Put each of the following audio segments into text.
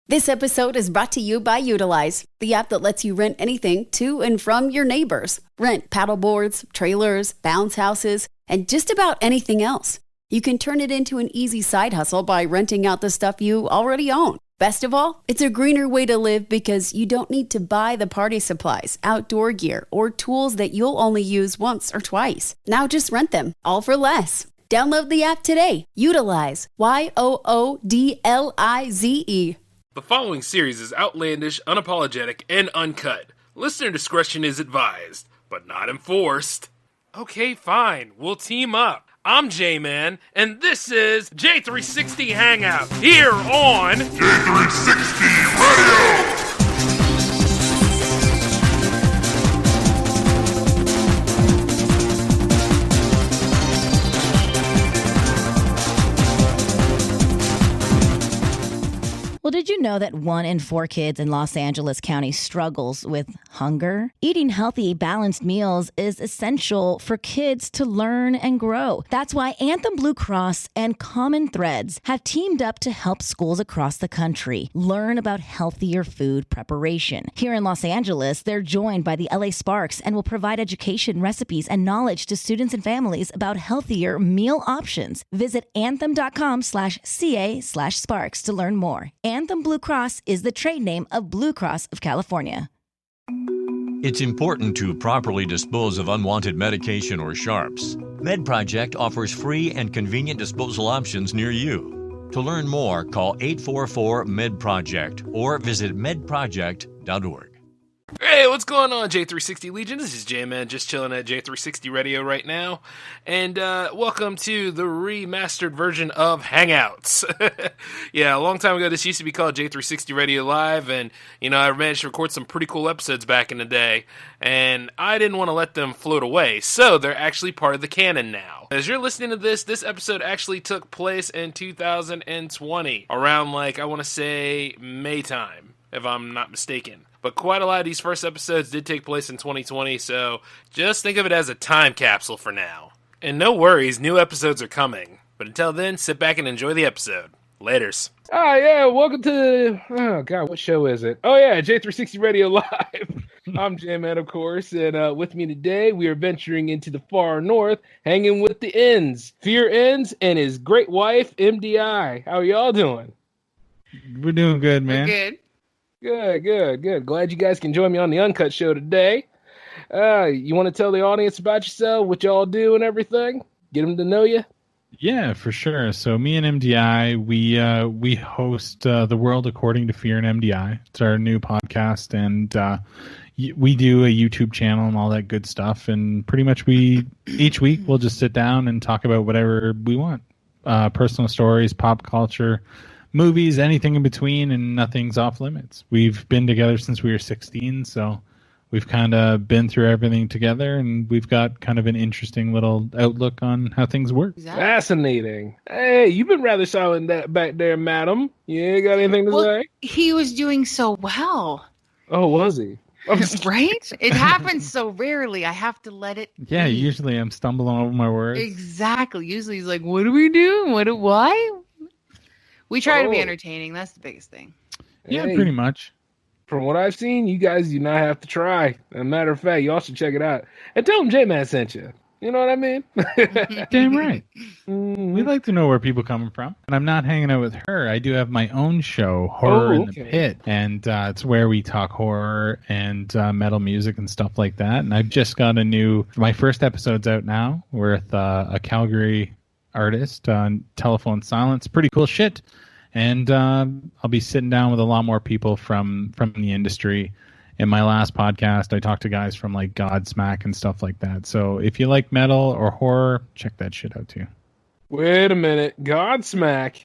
This episode is brought to you by Utilize, the app that lets you rent anything to and from your neighbors. Rent paddleboards, trailers, bounce houses, and just about anything else. You can turn it into an easy side hustle by renting out the stuff you already own. Best of all, it's a greener way to live because you don't need to buy the party supplies, outdoor gear, or tools that you'll only use once or twice. Now just rent them, all for less. Download the app today. Utilize. YOODLIZE. The following series is outlandish, unapologetic, and uncut. Listener discretion is advised, but not enforced. Okay, fine. We'll team up. I'm J-Man, and this is J360 Hangouts here on J360 Radio! Well, did you know that 1 in 4 kids in Los Angeles County struggles with hunger? Eating healthy, balanced meals is essential for kids to learn and grow. That's why Anthem Blue Cross and Common Threads have teamed up to help schools across the country learn about healthier food preparation. Here in Los Angeles, they're joined by the LA Sparks and will provide education, recipes, and knowledge to students and families about healthier meal options. Visit anthem.com/ca/sparks to learn more. Anthem Blue Cross is the trade name of Blue Cross of California. It's important to properly dispose of unwanted medication or sharps. MedProject offers free and convenient disposal options near you. To learn more, call 844-MED-PROJECT or visit medproject.org. Hey, what's going on, J360 Legion? This is J-Man, just chilling at J360 Radio right now. And welcome to the remastered version of Hangouts. Yeah, a long time ago, this used to be called J360 Radio Live, and, you know, I managed to record some pretty cool episodes back in the day, and I didn't want to let them float away, so they're actually part of the canon now. As you're listening to this episode actually took place in 2020, around, I want to say May time, if I'm not mistaken. But quite a lot of these first episodes did take place in 2020, so just think of it as a time capsule for now. And no worries, new episodes are coming. But until then, sit back and enjoy the episode. Laters. Welcome to, what show is it? J360 Radio Live. I'm J-Man, of course, and with me today, we are venturing into the far north, hanging with the Innes, Fear Innes, and his great wife, MDI. How are y'all doing? We're doing good, man. We're good. Good. Glad you guys can join me on the Uncut Show today. You want to tell the audience about yourself, what y'all do and everything? Get them to know you? Yeah, for sure. So me and MDI, we host The World According to Fear and MDI. It's our new podcast, and we do a YouTube channel and all that good stuff. And pretty much each week we'll just sit down and talk about whatever we want. Personal stories, pop culture, movies, anything in between, and nothing's off limits. We've been together since we were 16, so we've kind of been through everything together, and we've got kind of an interesting little outlook on how things work. Fascinating. Hey, you've been rather silent back there, madam. You ain't got anything to say? He was doing so well. Oh, was he? Right? It happens so rarely. I have to let it Yeah, be. usually I'm stumbling over my words. Exactly. Usually he's like, what do we do? Why? We try to be entertaining. That's the biggest thing. Yeah, Hey, pretty much. From what I've seen, you guys do not have to try. As a matter of fact, y'all should check it out. And tell them J-Man sent you. You know what I mean? Damn right. We like to know where people coming from. And I'm not hanging out with her. I do have my own show, Horror in the Pit. And it's where we talk horror and metal music and stuff like that. And I've just got my first episode's out now with a Calgary artist on Telephone Silence. Pretty cool shit. And I'll be sitting down with a lot more people from the industry. In my last podcast, I talked to guys from like Godsmack and stuff like that. So if you like metal or horror, check that shit out too. Wait a minute. Godsmack?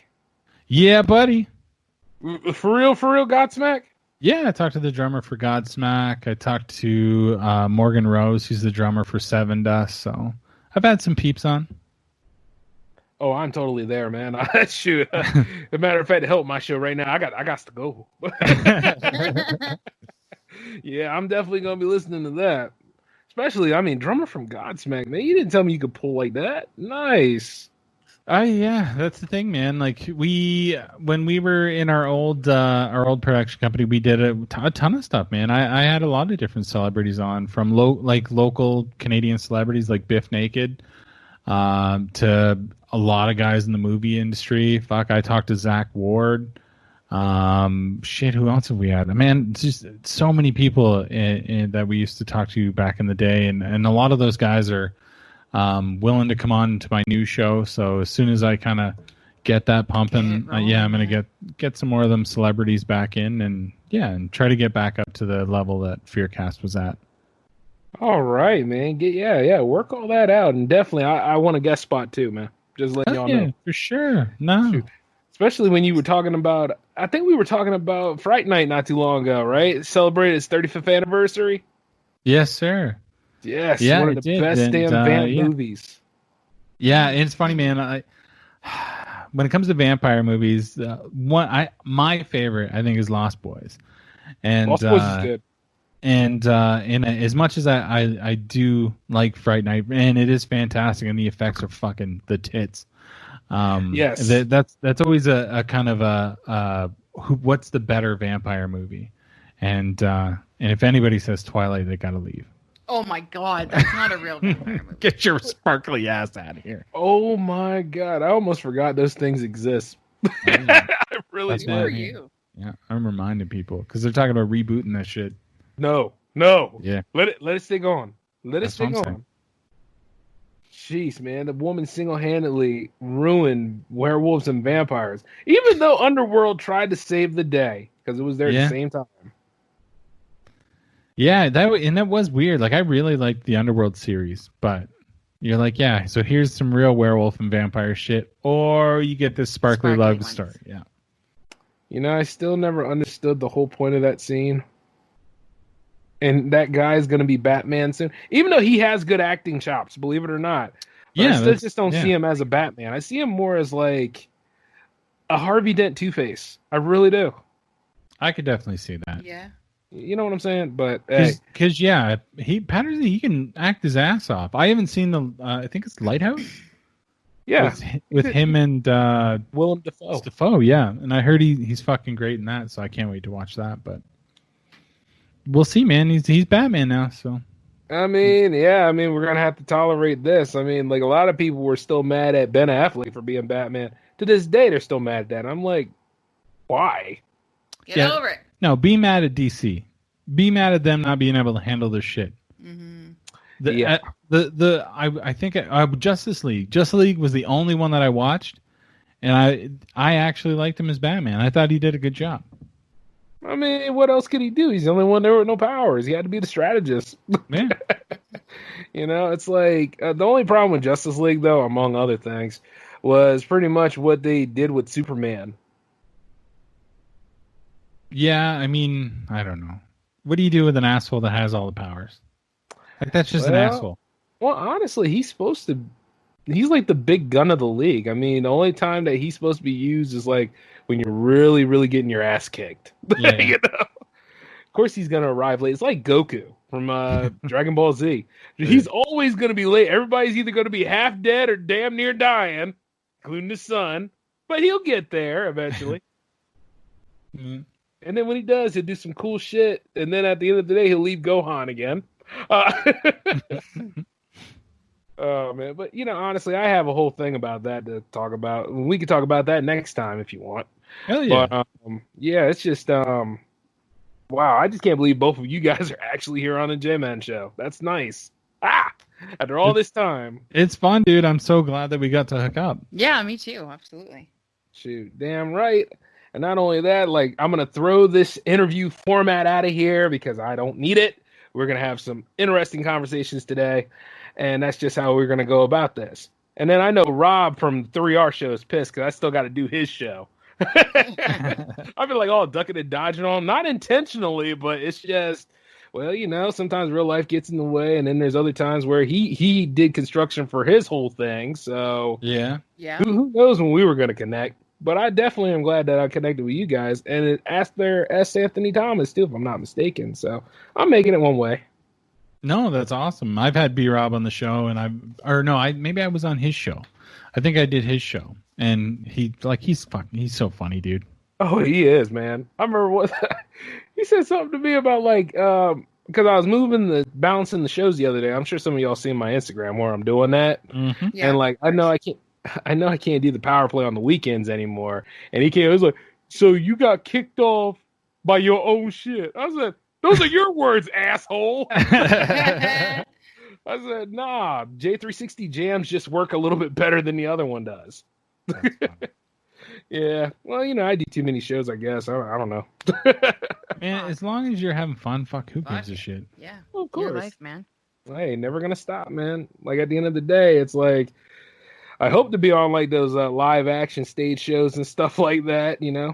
Yeah, buddy. For real, Godsmack? Yeah, I talked to the drummer for Godsmack. I talked to Morgan Rose, who's the drummer for Seven Dust. So I've had some peeps on. Oh, I'm totally there, man. Shoot. As a matter of fact, to help my show right now, I got to go. Yeah, I'm definitely going to be listening to that. Especially, drummer from Godsmack, man. You didn't tell me you could pull like that. Nice. Yeah, that's the thing, man. Like when we were in our old production company, we did a ton of stuff, man. I had a lot of different celebrities on, from local Canadian celebrities like Biff Naked, to a lot of guys in the movie industry. Fuck, I talked to Zach Ward. Who else have we had? Man, just so many people that we used to talk to back in the day, and a lot of those guys are willing to come on to my new show. So as soon as I kind of get that pumping, I'm gonna get some more of them celebrities back in, and try to get back up to the level that Fearcast was at. All right, man. Work all that out, and definitely, I want a guest spot too, man. Just letting y'all know for sure. No, shoot. Especially when you were talking about, I think we were talking about Fright Night not too long ago, right? Celebrated its 35th anniversary. Yes, sir. Yes, one of the best damn vamp movies. Yeah, and it's funny, man. When it comes to vampire movies, my favorite, I think, is Lost Boys. And Lost Boys is good. And as much as I do like Fright Night, and it is fantastic, and the effects are fucking the tits. Yes, that's always a kind of what's the better vampire movie, and if anybody says Twilight, they gotta leave. Oh my God, that's not a real vampire movie. Get your sparkly ass out of here. Oh my God, I almost forgot those things exist. I really Good for you. Yeah, I'm reminding people because they're talking about rebooting that shit. No. Yeah. Let it stick on. Let it stick on. Jeez, man, the woman single-handedly ruined werewolves and vampires. Even though Underworld tried to save the day because it was there at the same time. Yeah, that was weird. Like, I really liked the Underworld series, but you're like, yeah, so here's some real werewolf and vampire shit, or you get this sparkly love story. Yeah. You know, I still never understood the whole point of that scene. And that guy's going to be Batman soon. Even though he has good acting chops, believe it or not. But I still just don't see him as a Batman. I see him more as like a Harvey Dent Two-Face. I really do. I could definitely see that. Yeah. You know what I'm saying? But because Patterson, he can act his ass off. I haven't seen the I think it's Lighthouse. Yeah, with him and Willem Dafoe. Dafoe, yeah, and I heard he's fucking great in that, so I can't wait to watch that. But we'll see, man. He's Batman now, so. I mean, we're gonna have to tolerate this. I mean, like, a lot of people were still mad at Ben Affleck for being Batman. To this day, they're still mad at that. I'm like, why? Get over it. No, be mad at DC. Be mad at them not being able to handle their shit. Mm-hmm. I think Justice League was the only one that I watched, and I actually liked him as Batman. I thought he did a good job. I mean, what else could he do? He's the only one there with no powers. He had to be the strategist. Yeah. You know, it's like the only problem with Justice League, though, among other things, was pretty much what they did with Superman. Yeah, I mean, I don't know. What do you do with an asshole that has all the powers? Like, that's just an asshole. Well, honestly, he's like the big gun of the league. I mean, the only time that he's supposed to be used is like when you're really, really getting your ass kicked. Yeah. You know? Of course, he's going to arrive late. It's like Goku from Dragon Ball Z. He's always going to be late. Everybody's either going to be half dead or damn near dying, including the son. But he'll get there eventually. Mm-hmm. And then when he does, he'll do some cool shit. And then at the end of the day, he'll leave Gohan again. Oh, man. But, you know, honestly, I have a whole thing about that to talk about. We can talk about that next time if you want. Hell yeah. But, yeah, it's just, wow, I just can't believe both of you guys are actually here on the J-Man show. That's nice. After all this time. It's fun, dude. I'm so glad that we got to hook up. Yeah, me too. Absolutely. Shoot, damn right. And not only that, like, I'm going to throw this interview format out of here because I don't need it. We're going to have some interesting conversations today. And that's just how we're going to go about this. And then I know Rob from 3R show is pissed because I still got to do his show. I've been like all ducking and dodging on, not intentionally, but it's just, well, you know, sometimes real life gets in the way. And then there's other times where he did construction for his whole thing. So yeah. Who knows when we were going to connect. But I definitely am glad that I connected with you guys. And it asked their S. Anthony Thomas, too, if I'm not mistaken. So I'm making it one way. No, that's awesome. I've had B-Rob on the show, and maybe I was on his show. I think I did his show, and he's so funny, dude. Oh, he is, man. I remember what he said something to me about because I was balancing the shows the other day. I'm sure some of y'all seen my Instagram where I'm doing that, Yeah, and I know I can't do the power play on the weekends anymore. And he was like, "So you got kicked off by your own shit?" I said, "Those are your words, asshole." I said, "Nah, J360 jams just work a little bit better than the other one does." Yeah, well, I do too many shows, I guess. I don't know. Man, as long as you're having fun, who gives a shit? Yeah, Well, of course. Your life, man. Hey, never gonna stop, man. Like at the end of the day, it's like I hope to be on like those live action stage shows and stuff like that. Yeah,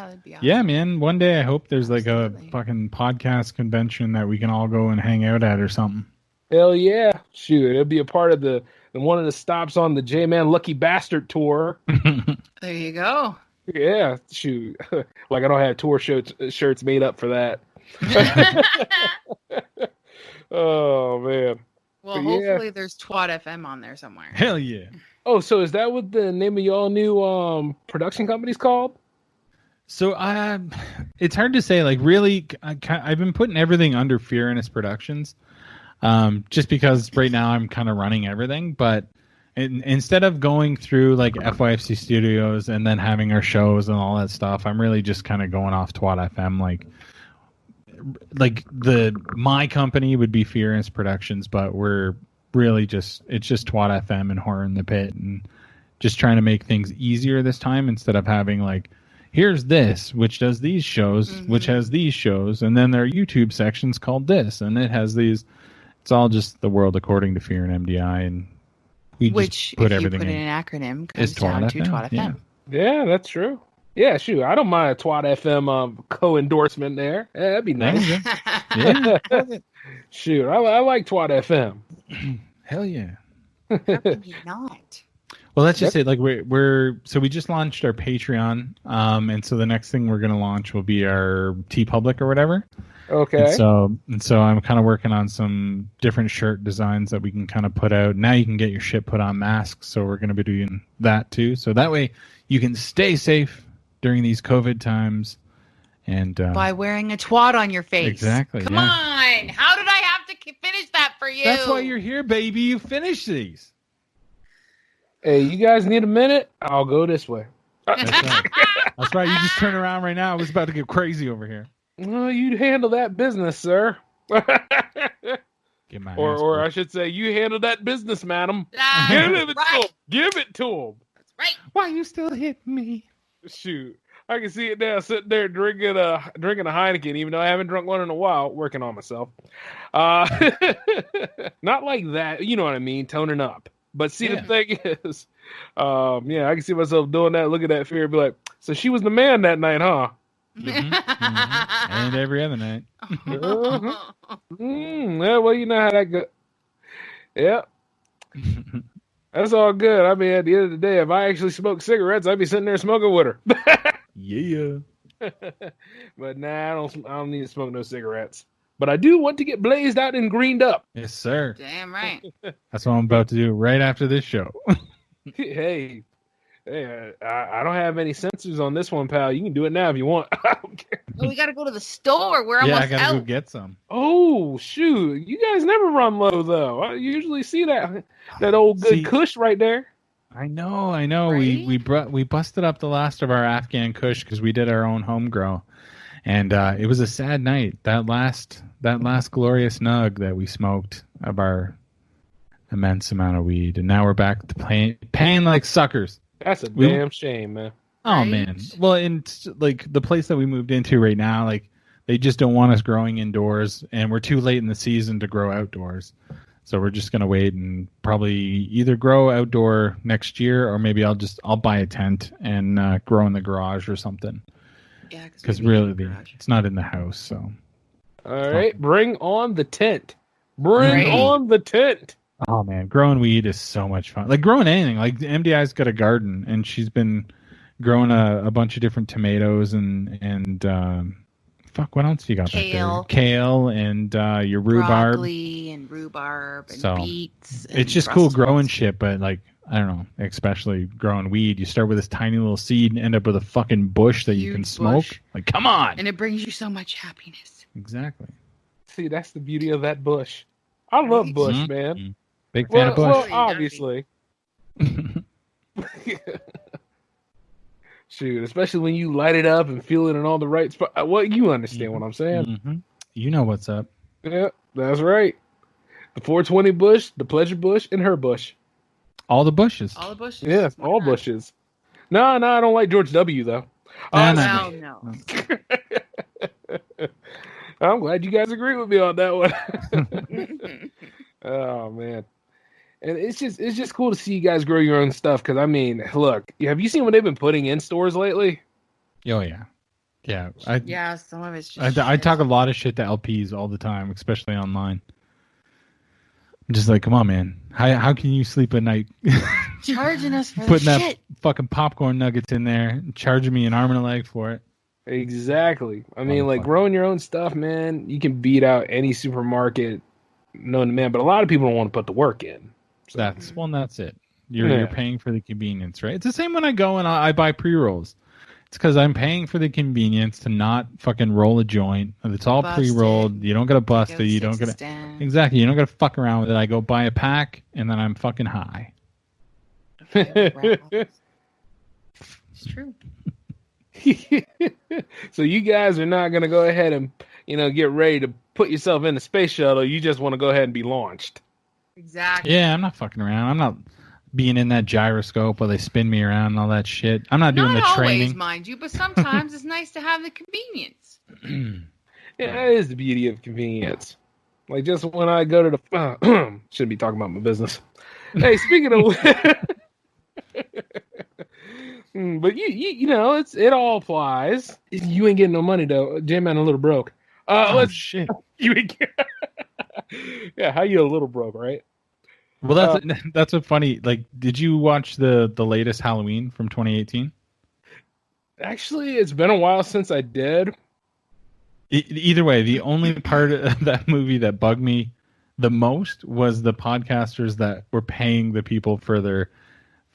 that'd be awesome. Yeah, man. One day I hope there's like Absolutely. a fucking podcast convention that we can all go and hang out at or something. Hell yeah, shoot! It'll be a part of one of the stops on the J-Man Lucky Bastard tour. There you go. Yeah, shoot! Like I don't have tour shirts made up for that. Oh man. Well, But hopefully there's Twat FM on there somewhere. Hell yeah. Oh, so is that what the name of y'all new production company's called? So it's hard to say. Like, really, I've been putting everything under Fear and Innes Productions, just because right now I'm kind of running everything. But instead of going through like FYFC Studios and then having our shows and all that stuff, I'm really just kind of going off Twat FM. Like my company would be Fear and Innes Productions, but we're really it's just Twat FM and Horror in the Pit, and just trying to make things easier this time instead of having like, here's this, which does these shows, which has these shows, and then there are YouTube sections called this, and it has these. It's all just the world according to Fear and MDI, and we Which, Oh, just put if everything you put in. in an acronym, comes It's Twat down to FM. Twat Yeah. FM. Yeah, that's true. Yeah, shoot, I don't mind a Twat FM co-endorsement there. Yeah, that'd be nice. Yeah. Shoot, I like Twat FM. Hell yeah. How can you not? Well, let's just say like so we just launched our Patreon, and so the next thing we're gonna launch will be our TeePublic or whatever. Okay. And so I'm kind of working on some different shirt designs that we can kind of put out. Now you can get your shit put on masks, so we're gonna be doing that too. So that way you can stay safe during these COVID times. And By wearing a twat on your face. Exactly, Come yeah. on. How did I have to finish that for you? that's why you're here, baby. You finish these. Hey, you guys need a minute? I'll go this way. That's right. That's right. You just turn around right now. I was about to get crazy over here. Well, you handle that business, sir. Get my or ass I should say, you handle that business, madam. That's Give it to right. him. Give it to him. That's right. why you still hit me? Shoot, I can see it now, sitting there drinking a Heineken, even though I haven't drunk one in a while. Working on myself. Not like that. You know what I mean? Toning up. But see, the thing is, I can see myself doing that. Look at that Fear, and be like, so she was the man that night, huh? And every other night. Yeah, well, you know how that goes. Yeah. That's all good. I mean, at the end of the day, if I actually smoked cigarettes, I'd be sitting there smoking with her. Yeah. But nah, I don't need to smoke no cigarettes. But I do want to get blazed out and greened up. Yes, sir. Damn right. That's what I'm about to do right after this show. Hey, I don't have any sensors on this one, pal. You can do it now if you want. I don't care. Oh, we got to go to the store. We're Yeah, almost I gotta out. go get some. Oh, shoot. You guys never run low, though. I usually see that old good See- Kush right there. I know. Right? We busted up the last of our Afghan Kush because we did our own home grow, and it was a sad night. That last glorious nug that we smoked of our immense amount of weed, and now we're back to paying like suckers. That's a We- damn shame, man. Oh Right? man. Well, in like the place that we moved into right now, like they just don't want us growing indoors, and we're too late in the season to grow outdoors. So we're just gonna wait and probably either grow outdoor next year, or maybe I'll buy a tent and grow in the garage or something. Yeah, Because we need really, a garage. it's not in the house. So All right, bring on the tent. Bring Right. on the tent. oh man, growing weed is so much fun. Like growing anything. Like MDI's got a garden, and she's been growing a bunch of different tomatoes and fuck, what else you got back there? Kale. Kale and your rhubarb. Broccoli and rhubarb and beets. And it's just cool growing Brussels. shit, but like, I don't know, especially growing weed. You start with this tiny little seed and end up with a fucking bush that you can smoke. Bush. Like, come on. And it brings you so much happiness. Exactly. See, that's the beauty of that bush. I love bush, Mhm. man. Big fan of bush. Well, obviously. Shoot, especially when you light it up and feel it in all the right spots. Well, you understand what I'm saying. Mhm. You know what's up. Yeah, that's right. The 420 bush, the pleasure bush, and her bush. All the bushes. All the bushes. Yeah, Why all not? bushes. No, I don't like George W. though. No, Well, no. I'm glad you guys agree with me on that one. Oh man, and it's just cool to see you guys grow your own stuff. Because I mean, look, have you seen what they've been putting in stores lately? Oh yeah, yeah. Yeah, some of it's just. I talk a lot of shit to LPs all the time, especially online. I'm just like, come on, man. How can you sleep at night? charging us for Putting the that shit. fucking popcorn nuggets in there, charging me an arm and a leg for it. Exactly. I mean, like Motherfucker. growing your own stuff, man. You can beat out any supermarket known to man. But a lot of people don't want to put the work in. That's it. You're paying for the convenience, right? It's the same when I go and I buy pre-rolls. It's because I'm paying for the convenience to not fucking roll a joint. It's all Bust pre-rolled. it. You don't gotta bust Go it. You don't six gotta stand. exactly. You don't gotta fuck around with it. I go buy a pack and then I'm fucking high. It's true. So you guys are not going to go ahead and get ready to put yourself in the space shuttle. You just want to go ahead and be launched. Exactly. Yeah, I'm not fucking around. I'm not being in that gyroscope while they spin me around and all that shit. I'm not doing Not the always, training. mind you, but sometimes it's nice to have the convenience. Yeah, that is the beauty of convenience. Like just when I go to the shouldn't be talking about my business. Hey, speaking of, but you know it all applies. You ain't getting no money though. J-Man a little broke. Shit. You ain't yeah, how you a little broke, right? Well, that's a funny. Like, did you watch the latest Halloween from 2018? Actually, it's been a while since I did. Either way, the only part of that movie that bugged me the most was the podcasters that were paying the people for their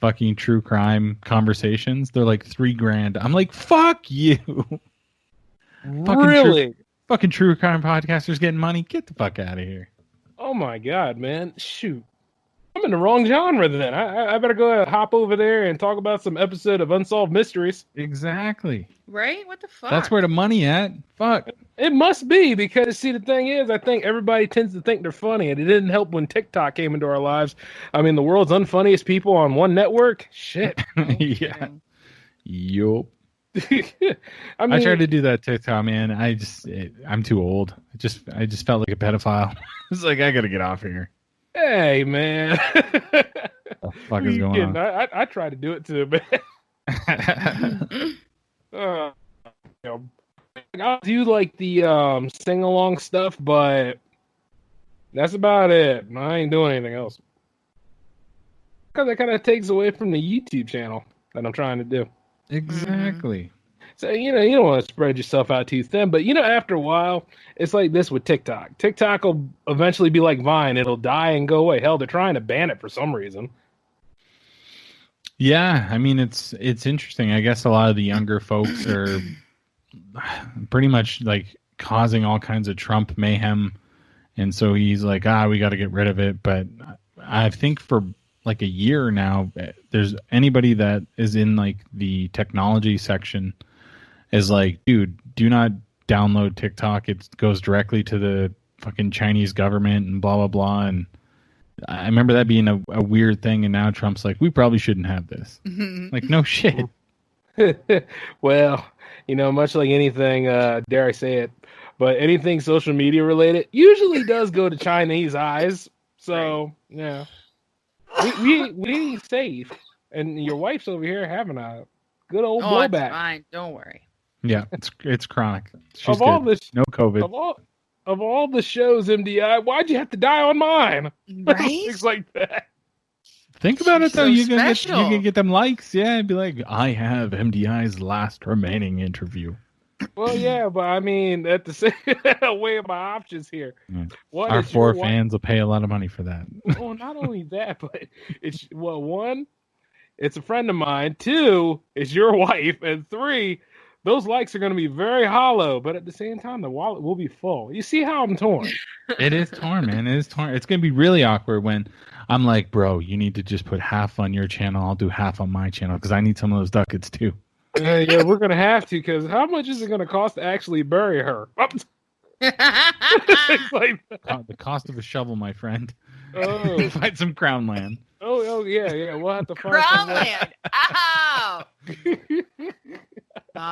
fucking true crime conversations. They're like $3,000. I'm like, fuck you. Really? Fucking true crime podcasters getting money. Get the fuck out of here. Oh my god, man! Shoot, I'm in the wrong genre then. I better go hop over there and talk about some episode of Unsolved Mysteries. Exactly. Right? What the fuck? That's where the money at. Fuck. It must be because see the thing is, I think everybody tends to think they're funny, and it didn't help when TikTok came into our lives. I mean, the world's unfunniest people on one network. Shit. Yeah. Yup. I mean, I tried to do that TikTok, man. I'm too old. I just felt like a pedophile. It's like I gotta get off here. hey, man. What the fuck is going on? I tried to do it too, man. I'll do like the sing along stuff, but that's about it. I ain't doing anything else because it kind of takes away from the YouTube channel that I'm trying to do. Exactly. So you don't want to spread yourself out too thin, but after a while, it's like this with TikTok. TikTok will eventually be like Vine; it'll die and go away. Hell, they're trying to ban it for some reason. Yeah, I mean it's interesting. I guess a lot of the younger folks are pretty much like causing all kinds of Trump mayhem, and so he's like, we got to get rid of it. But I think for like a year now, there's anybody that is in like the technology section is like, dude, do not download TikTok. It goes directly to the fucking Chinese government and blah blah blah. And I remember that being a weird thing, and now Trump's like, we probably shouldn't have this. Like, no shit. Well, much like anything, dare I say it, but anything social media related usually does go to Chinese eyes. So, yeah, we ain't safe. And your wife's over here having a good old blowback. It's fine. Don't worry. Yeah, it's chronic. She's Of all good. this, No COVID. Of all the shows, MDI, why'd you have to die on mine? Right? Things like that. Think about it though. So You can special. get them likes. Yeah, it'd be like, I have MDI's last remaining interview. Well, yeah, but I mean, at the same way of my options here. Yeah. One Our is your 4 wife- fans will pay a lot of money for that. Well, not only that, but it's well, one, it's a friend of mine. 2, it's your wife, and 3, those likes are going to be very hollow. But at the same time, the wallet will be full. You see how I'm torn? It is torn, man. It is torn. It's going to be really awkward when I'm like, bro, you need to just put half on your channel. I'll do half on my channel because I need some of those ducats too. Yeah, we're going to have to, because how much is it going to cost to actually bury her? It's like, The cost of a shovel, my friend. oh, Find some crown land. yeah. We'll have to find some more. Crownland. Ow.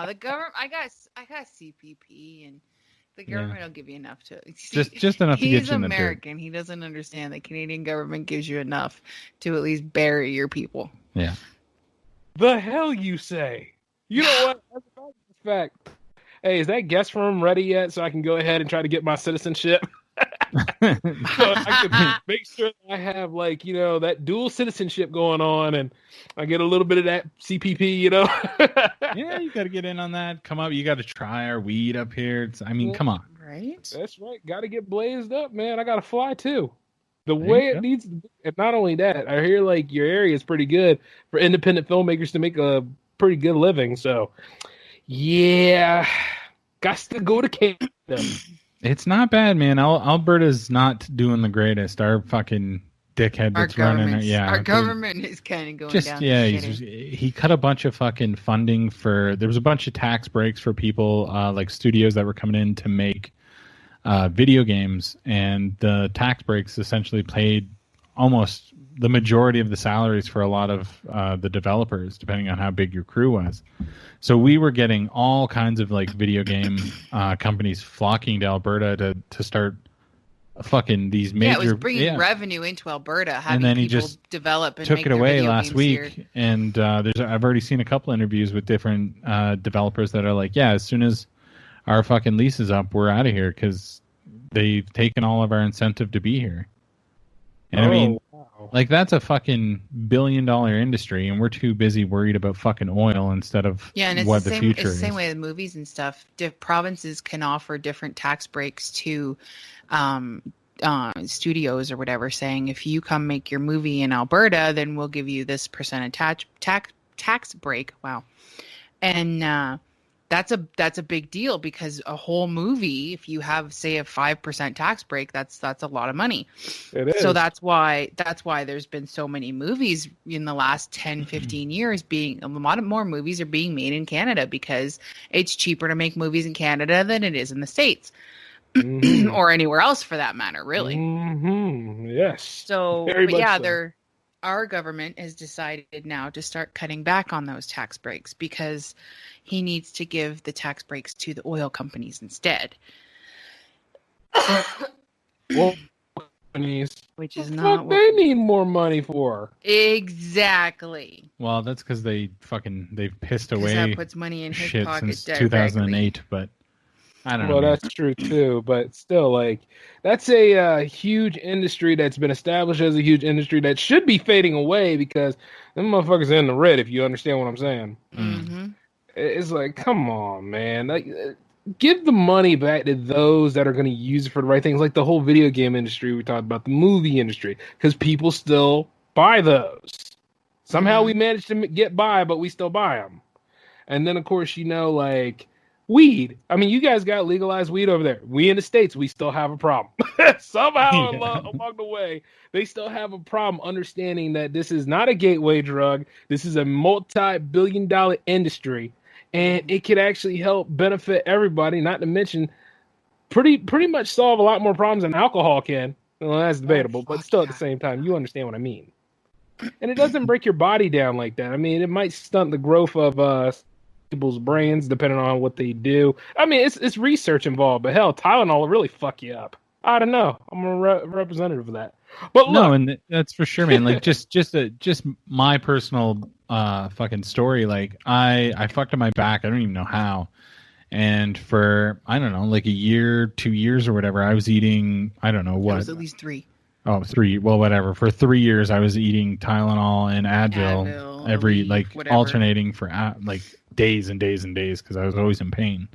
The government. I got CPP, and the government will give you enough to. Just enough to get He's you in the dirt. American. He doesn't understand that Canadian government gives you enough to at least bury your people. Yeah. The hell you say? You know what? As a matter of fact, hey, is that guest room ready yet? So I can go ahead and try to get my citizenship. So I can make sure that I have, like, you know, that dual citizenship going on, and I get a little bit of that CPP, you know. Yeah, you got to get in on that. Come up. You got to try our weed up here. Come on. Right? That's right. Got to get blazed up, man. I got to fly too. The There way you it go. needs to be. And not only that, I hear like your area is pretty good for independent filmmakers to make a pretty good living. So, yeah, got to go to Canada. It's not bad, man. Alberta's not doing the greatest. Our fucking dickhead Our that's running government. it. Yeah. Our government is kind of going down. He cut a bunch of fucking funding there was a bunch of tax breaks for people like studios that were coming in to make video games, and the tax breaks essentially paid almost the majority of the salaries for a lot of the developers, depending on how big your crew was. So we were getting all kinds of like video game companies flocking to Alberta to start fucking these major. Yeah, it was bringing revenue into Alberta, having and then he people just develop and took make it their away video last games week. here. And I've already seen a couple interviews with different developers that are like, yeah, as soon as our fucking lease is up, we're out of here because they've taken all of our incentive to be here. And I mean, like, that's a fucking $1 billion industry, and we're too busy worried about fucking oil instead of Yeah, and it's what the the same. future It's the same is. way with movies and stuff. Provinces can offer different tax breaks to studios or whatever, saying if you come make your movie in Alberta, then we'll give you this percent tax break. Wow, and that's a big deal, because a whole movie, if you have, say, a 5% tax break, that's a lot of money. It is. So that's why there's been so many movies in the last 10, 15 years a lot of more movies are being made in Canada, because it's cheaper to make movies in Canada than it is in the States. Or anywhere else for that matter, really. Mm-hmm. Yes. So, Very but much yeah, so. our government has decided now to start cutting back on those tax breaks, because he needs to give the tax breaks to the oil companies instead. Well, companies, Which is what not they need more money for. Exactly. Well, that's because they've pissed 'Cause away that puts money in his shit pocket since directly. 2008, but I don't know. Well, man. that's true too, but still, like, that's a huge industry that's been established as a huge industry that should be fading away, because them motherfuckers are in the red, if you understand what I'm saying. Mm-hmm. It's like, come on, man. Like, give the money back to those that are going to use it for the right things, like the whole video game industry we talked about, the movie industry, because people still buy those. Somehow we managed to get by, but we still buy them. And then, of course, like, weed. I mean, you guys got legalized weed over there. We in the States, we still have a problem. Somehow along the way, they still have a problem understanding that this is not a gateway drug. This is a multi-billion-dollar industry, and it could actually help benefit everybody, not to mention pretty much solve a lot more problems than alcohol can. Well, that's debatable, but still at the same time, you understand what I mean. And it doesn't break your body down like that. I mean, it might stunt the growth of people's brains depending on what they do. I mean, it's research involved, but hell, Tylenol will really fuck you up. I don't know. I'm a representative of that. But look, no, and that's for sure, man. Like, just my personal fucking story. Like, I fucked up my back. I don't even know how. And for, I don't know, like a year, 2 years or whatever, I was eating, I don't know It what. was at least 3. Oh, 3. Well, whatever. For 3 years, I was eating Tylenol and Advil every whatever. alternating for like days and days and days because I was always in pain.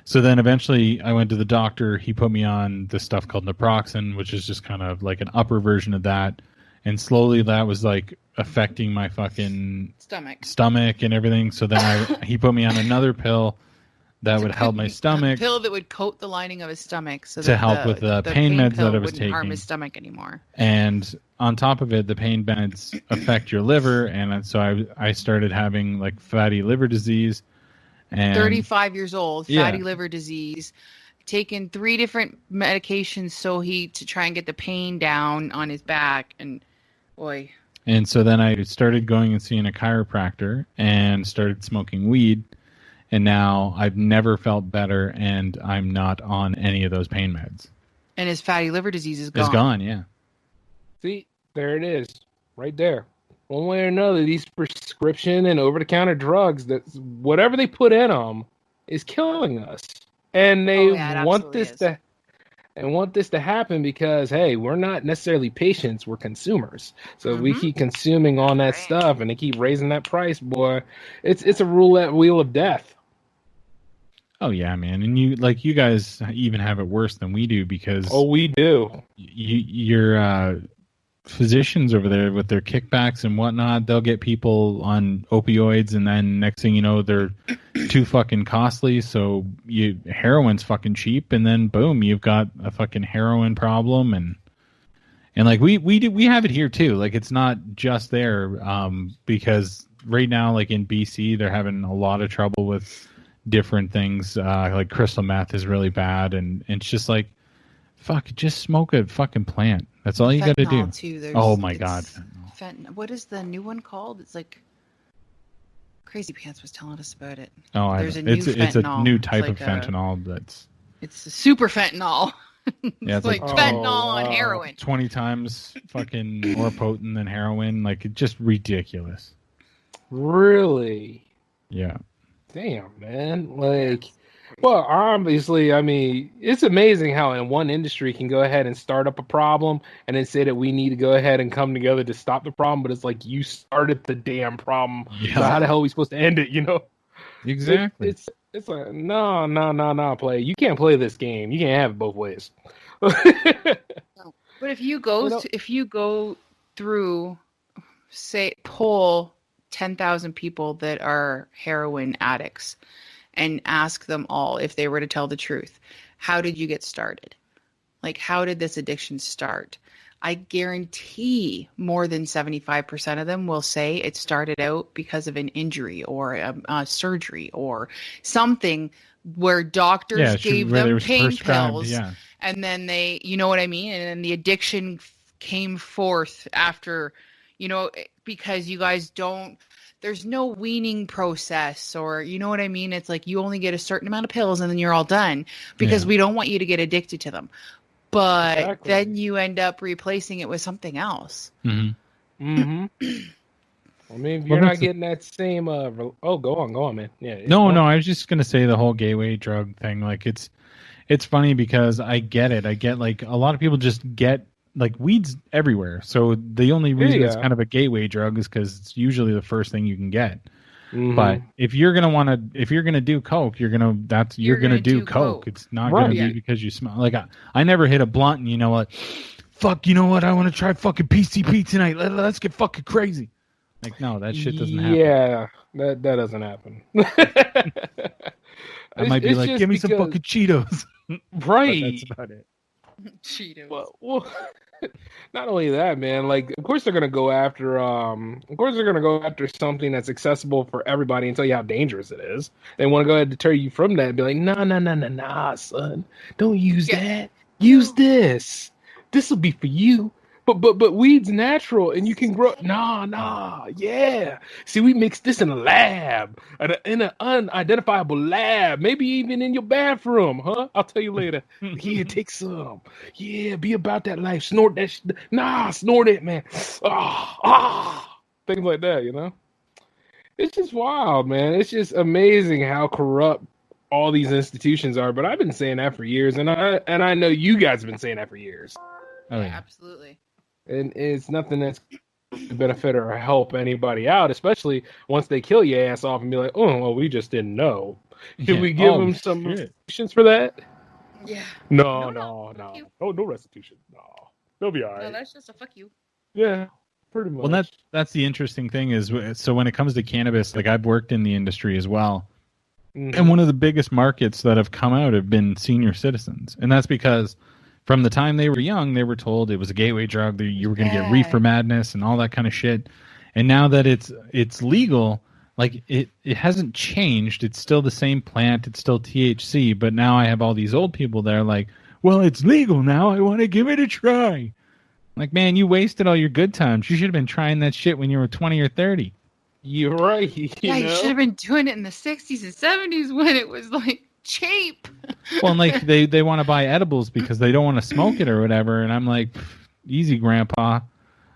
So then eventually I went to the doctor. He put me on this stuff called naproxen, which is just kind of like an upper version of that. And slowly that was like affecting my fucking stomach and everything. So then he put me on another pill that would help my stomach. A pill that would coat the lining of his stomach so to help with the pain meds that I was taking. Harm his stomach anymore. And on top of it, the pain meds affect your liver. And so I started having like fatty liver disease. And 35 years old, fatty liver disease, taken 3 different medications to try and get the pain down on his back, and boy. And so then I started going and seeing a chiropractor and started smoking weed, and now I've never felt better, and I'm not on any of those pain meds. And his fatty liver disease is gone. It's gone, yeah. See, there it is, right there. One way or another, these prescription and over-the-counter drugs, that whatever they put in them is killing us, and they want this to happen because hey, we're not necessarily patients, we're consumers. So if we keep consuming on that stuff, and they keep raising that price, boy, it's a roulette wheel of death. Oh yeah, man, and you guys even have it worse than we do because we do. You're physicians over there with their kickbacks and whatnot, they'll get people on opioids, and then next thing you know, they're too fucking costly. So heroin's fucking cheap, and then boom, you've got a fucking heroin problem, and like we have it here too. Like it's not just there, because right now, like in BC, they're having a lot of trouble with different things. Like crystal meth is really bad, and it's just like, fuck, just smoke a fucking plant. That's all you got to do. Too. Oh my god. What is the new one called? It's like Crazy Pants was telling us about it. Oh, it's a new type of fentanyl it's a super fentanyl. Yeah, it's like fentanyl on heroin. 20 times fucking more potent than heroin. Like, it's just ridiculous. Really? Yeah. Damn, man. Like, well, obviously, I mean, it's amazing how in one industry can go ahead and start up a problem and then say that we need to go ahead and come together to stop the problem, but it's like you started the damn problem. Yeah. So how the hell are we supposed to end it, you know? Exactly. It's like, no, play. You can't play this game. You can't have it both ways. But if you go through, say, poll 10,000 people that are heroin addicts, and ask them all if they were to tell the truth, how did you get started? Like, how did this addiction start? I guarantee more than 75% of them will say it started out because of an injury or a surgery or something where doctors gave them pain pills. Yeah. And then they, you know what I mean? And then the addiction came forth after, because you guys there's no weaning process, or you know what I mean? It's like you only get a certain amount of pills and then you're all done because we don't want you to get addicted to them. But then you end up replacing it with something else. Mm-hmm. I mean, if you're not getting that same, go on, man. Yeah. No, I was just gonna say the whole gateway drug thing. Like, it's funny because I get it. I get, like, a lot of people just get, like, weed's everywhere. So the only reason it's kind of a gateway drug is because it's usually the first thing you can get. Mm-hmm. But if you're gonna do coke, you're gonna do coke. It's not gonna be because you smell. Like, I never hit a blunt, and you know what? Fuck, you know what? I want to try fucking PCP tonight. Let's get fucking crazy. Like, no, that shit doesn't happen. Yeah, that doesn't happen. I might be like, give me some fucking Cheetos. Right. But that's about it. Cheetos. Well, not only that, man. Like, of course they're gonna go after. Something that's accessible for everybody and tell you how dangerous it is. They want to go ahead and deter you from that and be like, nah, son, don't use that. Use this. This will be for you. But weed's natural and you can grow. Nah, yeah. See, we mixed this in a lab, in an unidentifiable lab, maybe even in your bathroom, huh? I'll tell you later. Yeah, take some. Yeah, be about that life. Snort that. Snort it, man. Things like that, you know. It's just wild, man. It's just amazing how corrupt all these institutions are. But I've been saying that for years, and I know you guys have been saying that for years. Oh, yeah. Absolutely. And it's nothing that's to benefit or help anybody out, especially once they kill your ass off and be like, oh, well, we just didn't know. Should we give them some restitutions for that? Yeah. No. Oh, no restitution. No. They'll be all right. No, that's just a fuck you. Yeah, pretty much. Well, that's the interesting thing is, so when it comes to cannabis, like I've worked in the industry as well. Mm-hmm. And one of the biggest markets that have come out have been senior citizens. And that's because from the time they were young, they were told it was a gateway drug, that you were going to get reefer madness and all that kind of shit. And now that it's legal, like it hasn't changed. It's still the same plant. It's still THC. But now I have all these old people there like, well, it's legal now. I want to give it a try. Like, man, you wasted all your good times. You should have been trying that shit when you were 20 or 30. You're right. You should have been doing it in the 60s and 70s when it was like cheap. Well, and like they want to buy edibles because they don't want to smoke it or whatever. And I'm like, easy, Grandpa.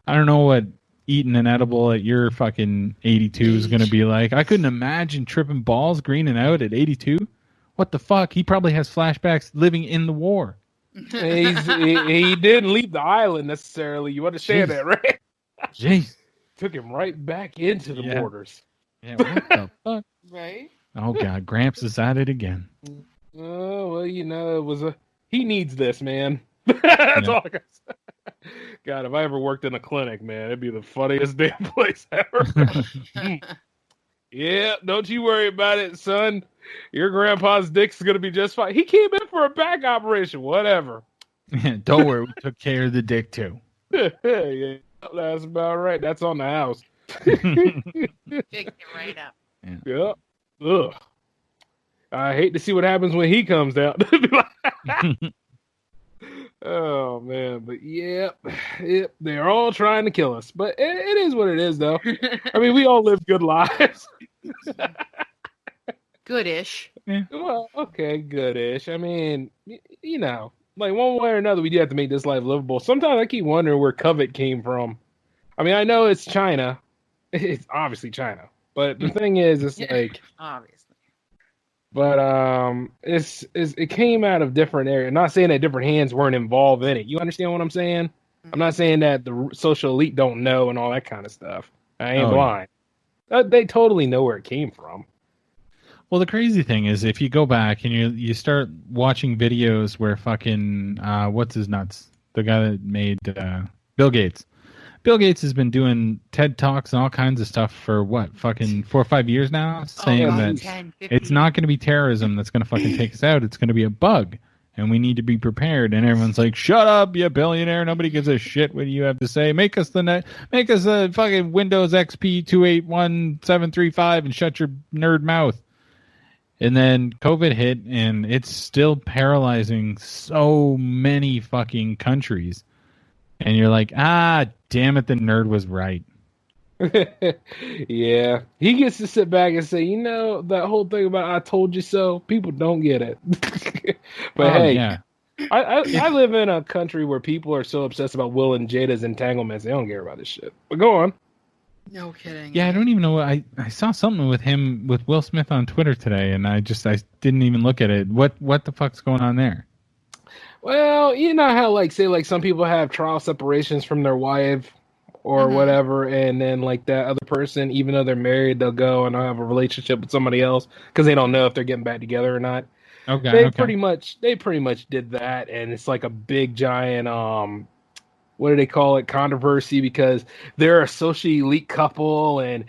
I don't know what eating an edible at your fucking 82 is going to be like. I couldn't imagine tripping balls, greening out at 82. What the fuck? He probably has flashbacks living in the war. He didn't leave the island necessarily. You understand that, right? Jeez. Took him right back into the borders. Yeah, what the fuck? Right? Oh, God. Gramps is at it again. Oh, well, it was he needs this, man. That's all I got to say. God, if I ever worked in a clinic, man, it'd be the funniest damn place ever. Yeah, don't you worry about it, son. Your grandpa's dick's going to be just fine. He came in for a back operation, whatever. Don't worry, we took care of the dick, too. Yeah, that's about right. That's on the house. Pick it right up. Yeah. Ugh. I hate to see what happens when he comes out. Oh, man. But, yeah, they're all trying to kill us. But it is what it is, though. I mean, we all live good lives. Goodish. Yeah. Well, okay, goodish. I mean, like one way or another, we do have to make this life livable. Sometimes I keep wondering where COVID came from. I mean, I know it's China. It's obviously China. But the thing is, it's like... Obviously. But it came out of different areas. I'm not saying that different hands weren't involved in it. You understand what I'm saying? Mm-hmm. I'm not saying that the social elite don't know and all that kind of stuff. I ain't blind. Yeah. They totally know where it came from. Well, the crazy thing is, if you go back and you start watching videos where fucking what's his nuts, the guy that made Bill Gates. Bill Gates has been doing TED Talks and all kinds of stuff for what, fucking 4 or 5 years now, saying that 10, it's not going to be terrorism that's going to fucking take us out. It's going to be a bug, and we need to be prepared. And everyone's like, "Shut up, you billionaire! Nobody gives a shit what you have to say. Make us a fucking Windows XP 281735 and shut your nerd mouth." And then COVID hit, and it's still paralyzing so many fucking countries. And you're like, damn it, the nerd was right. Yeah. He gets to sit back and say, that whole thing about I told you so, people don't get it. But hey, yeah. I live in a country where people are so obsessed about Will and Jada's entanglements, they don't care about this shit. But go on. No kidding. Yeah, I don't even know. I saw something with Will Smith on Twitter today, and I didn't even look at it. What the fuck's going on there? Well, you know how, say some people have trial separations from their wife or whatever, and then, that other person, even though they're married, they'll go and have a relationship with somebody else because they don't know if they're getting back together or not. Okay. They pretty much did that, and it's like a big, giant, what do they call it, controversy, because they're a socially elite couple, and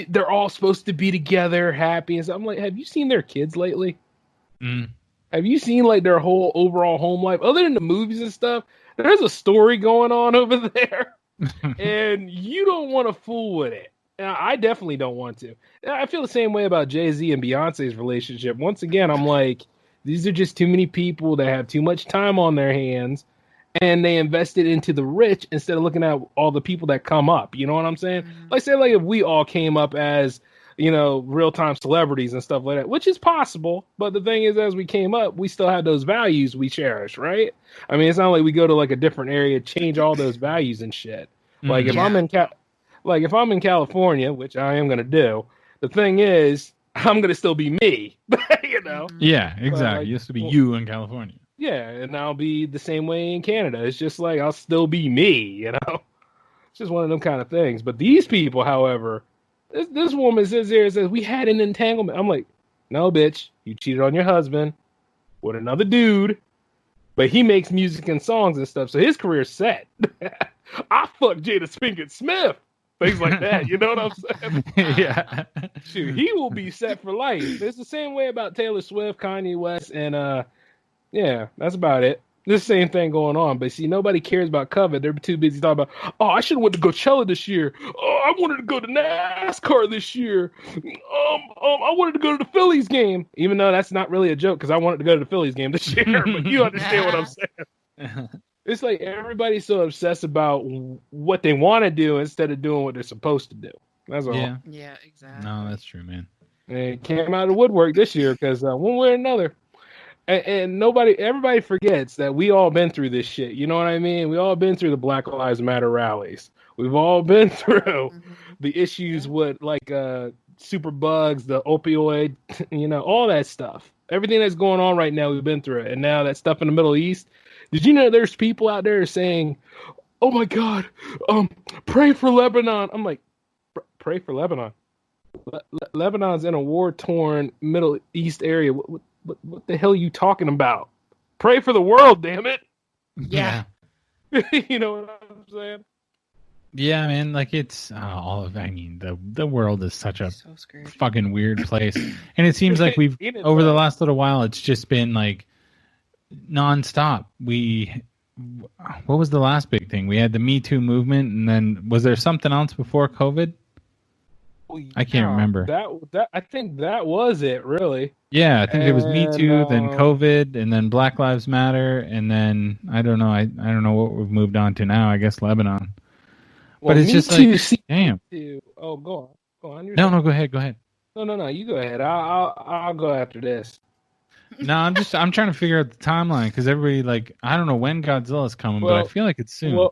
they're all supposed to be together, happy, and so I'm like, have you seen their kids lately? Have you seen their whole overall home life? Other than the movies and stuff, there's a story going on over there. And you don't want to fool with it. I definitely don't want to. I feel the same way about Jay-Z and Beyonce's relationship. Once again, I'm like, these are just too many people that have too much time on their hands, and they invested into the rich instead of looking at all the people that come up. You know what I'm saying? Say if we all came up as real-time celebrities and stuff like that, which is possible. But the thing is, as we came up, we still had those values we cherish, right? I mean, it's not like we go to a different area, change all those values and shit. If I'm in California, which I am going to do, the thing is, I'm going to still be me, Yeah, exactly. It used to be you in California. Yeah, and I'll be the same way in Canada. It's just like I'll still be me, you know. It's just one of them kind of things. But these people, however, this woman says we had an entanglement. I'm like, no, bitch, you cheated on your husband with another dude, but he makes music and songs and stuff, so his career's set. I fucked Jada Pinkett Smith. Things like that, you know what I'm saying? Yeah. Shoot, he will be set for life. It's the same way about Taylor Swift, Kanye West, and yeah, that's about it. This same thing going on, but see, nobody cares about COVID. They're too busy talking about, oh, I should have went to Coachella this year. Oh, I wanted to go to NASCAR this year. I wanted to go to the Phillies game, even though that's not really a joke because I wanted to go to the Phillies game this year. But you understand what I'm saying? It's like everybody's so obsessed about what they want to do instead of doing what they're supposed to do. That's all. Yeah, exactly. No, that's true, man. And it came out of the woodwork this year because one way or another. And everybody forgets that we all been through this shit. You know what I mean? We all been through the Black Lives Matter rallies. We've all been through the issues with like super bugs, the opioid, all that stuff. Everything that's going on right now, we've been through it. And now that stuff in the Middle East. Did you know there's people out there saying, "Oh my God, pray for Lebanon"? I'm like, pray for Lebanon. Lebanon's in a war-torn Middle East area. What the hell are you talking about? Pray for the world, damn it. Yeah. You know what I'm saying? Yeah, man, like it's the world is such a fucking weird place. And it seems like we've, over the last little while, it's just been like nonstop. What was the last big thing? We had the Me Too movement, and then was there something else before COVID? I can't remember. That I think that was it, really. Yeah, I think it was Me Too, then COVID, and then Black Lives Matter, and then I don't know. I don't know what we've moved on to now. I guess Lebanon. Well, but it's just like, damn. Oh, go on. No, go ahead. No, you go ahead. I'll go after this. No, I'm trying to figure out the timeline because everybody, like, I don't know when Godzilla's coming, but I feel like it's soon.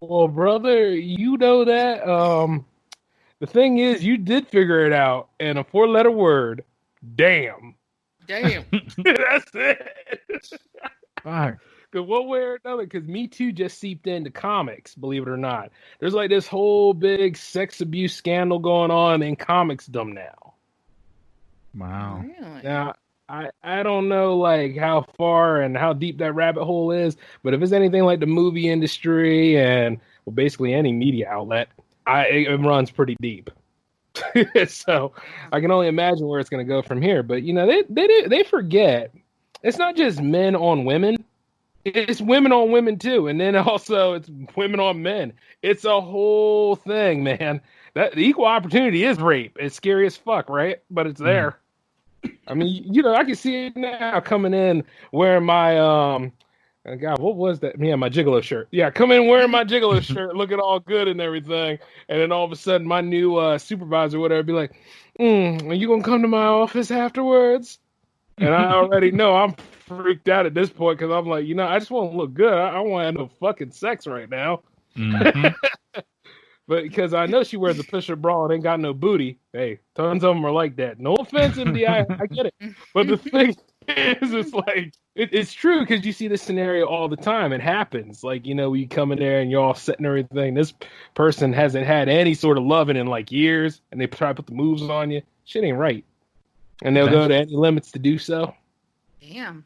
Well, brother, you know that. The thing is, you did figure it out in a 4-letter word. Damn. That's it. Fuck. Because one way or another, because Me Too just seeped into comics, believe it or not. There's like this whole big sex abuse scandal going on in comicsdom now. Wow. Really? Now, I don't know like how far and how deep that rabbit hole is, but if it's anything like the movie industry and basically any media outlet, it runs pretty deep. So I can only imagine where it's going to go from here. But they forget it's not just men on women; it's women on women too, and then also it's women on men. It's a whole thing, man. That the equal opportunity is rape. It's scary as fuck, right? But it's there. I mean, I can see it now coming in wearing my God, what was that? Yeah, my Gigolo shirt. Yeah, come in wearing my Gigolo shirt, looking all good and everything. And then all of a sudden, my new supervisor, whatever, be like, are you going to come to my office afterwards? And I already know I'm freaked out at this point because I'm like, I just want to look good. I don't want to have no fucking sex right now. Mm-hmm. But because I know she wears a pusher bra and ain't got no booty. Hey, tons of them are like that. No offense, MDI, I get it. But the thing is, it's like, it's true because you see this scenario all the time. It happens. Like, we come in there and you're all set and everything. This person hasn't had any sort of loving in like years and they try to put the moves on you. Shit ain't right. And they'll go to any limits to do so. Damn.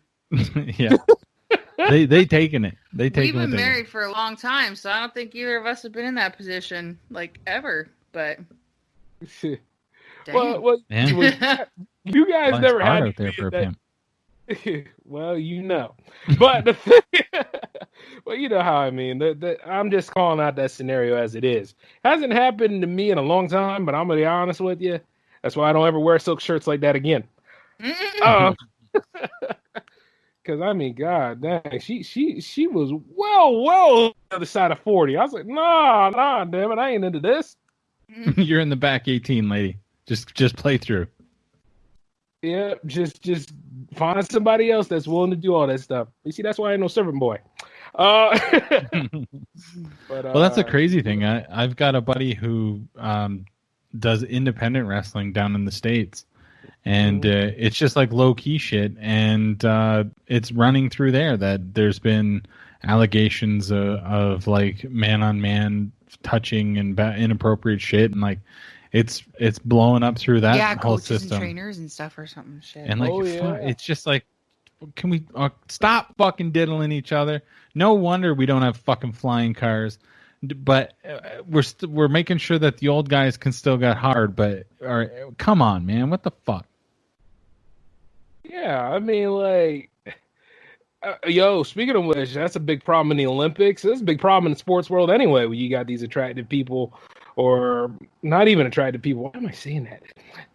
Yeah. They taking it. We've been married for a long time, so I don't think either of us have been in that position like ever. But well, you guys Mine's never had out there for a pimp. Well, but the thing, well, you know how I mean. I'm just calling out that scenario as it is. Hasn't happened to me in a long time, but I'm gonna be honest with you. That's why I don't ever wear silk shirts like that again. Because I mean, God dang, she was well on the other side of 40. I was like, nah, damn it, I ain't into this. You're in the back 18, lady. Just play through. Yeah, just find somebody else that's willing to do all that stuff. You see, that's why I ain't no servant boy. Well, that's a crazy thing. I've got a buddy who does independent wrestling down in the States, And it's just like low key shit, and it's running through there that there's been allegations of like man on man touching and inappropriate shit, and like it's blowing up through that whole coaches system, and trainers and stuff or something shit. and like it's just like, can we stop fucking diddling each other? No wonder we don't have fucking flying cars. But we're making sure that the old guys can still get hard. But come on, man, what the fuck? Yeah, I mean, like, speaking of which, that's a big problem in the Olympics. It's a big problem in the sports world anyway, where you got these attractive people, or not even attractive people. Why am I saying that?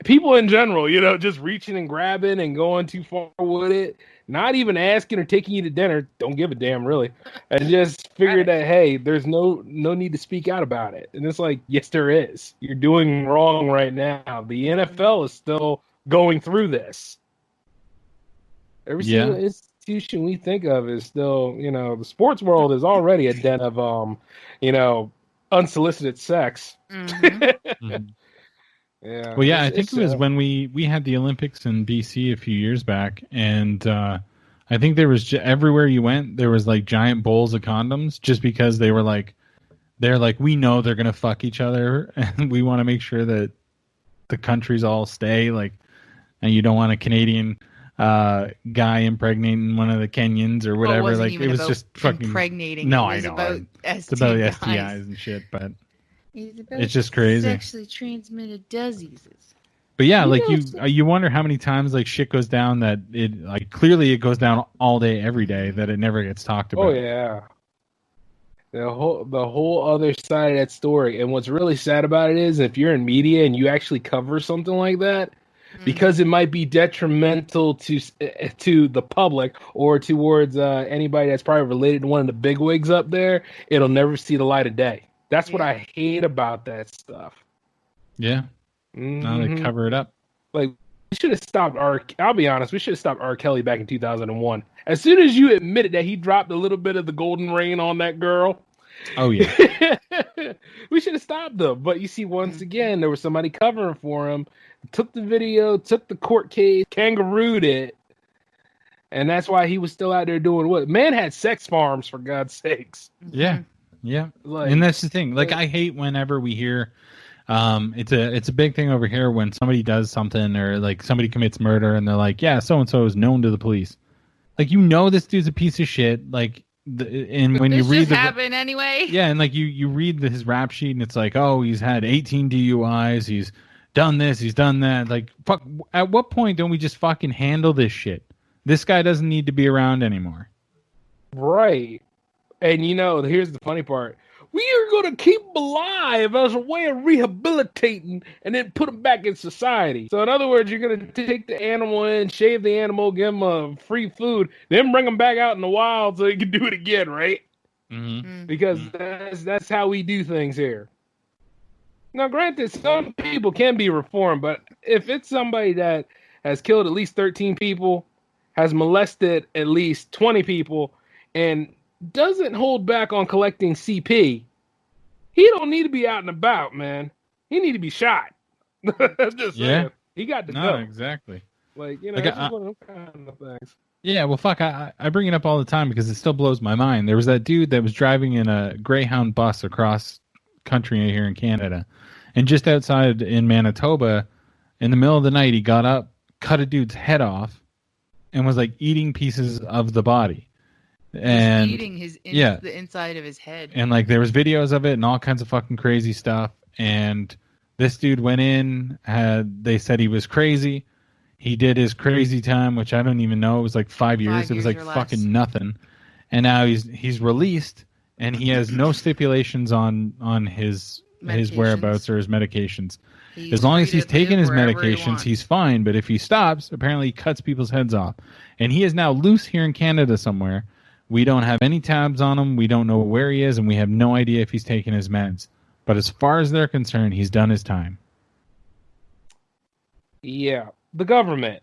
People in general, just reaching and grabbing and going too far with it. Not even asking or taking you to dinner. Don't give a damn, really. And just figure that, hey, there's no need to speak out about it. And it's like, yes, there is. You're doing wrong right now. The NFL is still going through this. Every single institution we think of is still, the sports world is already a den of, unsolicited sex. Mm-hmm. Yeah. Well, yeah, I think it was when we had the Olympics in BC a few years back, and I think there was everywhere you went, there was like giant bowls of condoms, just because they're like, we know they're gonna fuck each other, and we want to make sure that the countries all stay like, and you don't want a Canadian guy impregnating one of the Kenyans or whatever. Well, it was just fucking impregnating. No, I know. It's about STIs and shit, but it's just crazy. Sexually transmitted diseases. But yeah, like you wonder how many times like shit goes down that it like clearly it goes down all day every day that it never gets talked about. Oh yeah. The whole other side of that story. And what's really sad about it is if you're in media and you actually cover something like that, because it might be detrimental to the public or towards anybody that's probably related to one of the bigwigs up there, it'll never see the light of day. That's what I hate about that stuff. Yeah. Now they cover it up. Like, we should have stopped I'll be honest, we should have stopped R. Kelly back in 2001. As soon as you admitted that he dropped a little bit of the golden rain on that girl. Oh, yeah. We should have stopped them. But you see, once again, there was somebody covering for him, took the video, took the court case, kangarooed it. And that's why he was still out there doing what? Man had sex farms, for God's sakes. Yeah. Yeah. And that's the thing. Like, I hate whenever we hear it's a big thing over here when somebody does something or like somebody commits murder and they're like, yeah, so-and-so is known to the police. Like, this dude's a piece of shit. Like, and when you read happen anyway. Yeah, and like you read his rap sheet and it's like, oh, he's had 18 DUIs, he's done this, he's done that. Like, fuck, at what point don't we just fucking handle this shit? This guy doesn't need to be around anymore. Right. And here's the funny part. We are going to keep them alive as a way of rehabilitating and then put them back in society. So in other words, you're going to take the animal in, shave the animal, give them a free food, then bring them back out in the wild so they can do it again, right? Mm-hmm. Because that's how we do things here. Now, granted, some people can be reformed, but if it's somebody that has killed at least 13 people, has molested at least 20 people, and doesn't hold back on collecting CP, he don't need to be out and about, man. He need to be shot. Just saying. He got to go. Exactly. Like, it's just one of those kind of things. Yeah, well, fuck, I bring it up all the time because it still blows my mind. There was that dude that was driving in a Greyhound bus across country here in Canada, and just outside in Manitoba, in the middle of the night, he got up, cut a dude's head off, and was like eating pieces of the body. And eating the inside of his head. And like there was videos of it and all kinds of fucking crazy stuff. And this dude went in, they said he was crazy. He did his crazy time, which I don't even know. It was like 5 years. It was like fucking nothing. And now he's released and he has no stipulations on his whereabouts or his medications. As long as he's taking his medications, he's fine. But if he stops, apparently he cuts people's heads off. And he is now loose here in Canada somewhere. We don't have any tabs on him. We don't know where he is, and we have no idea if he's taking his meds. But as far as they're concerned, he's done his time. Yeah. The government,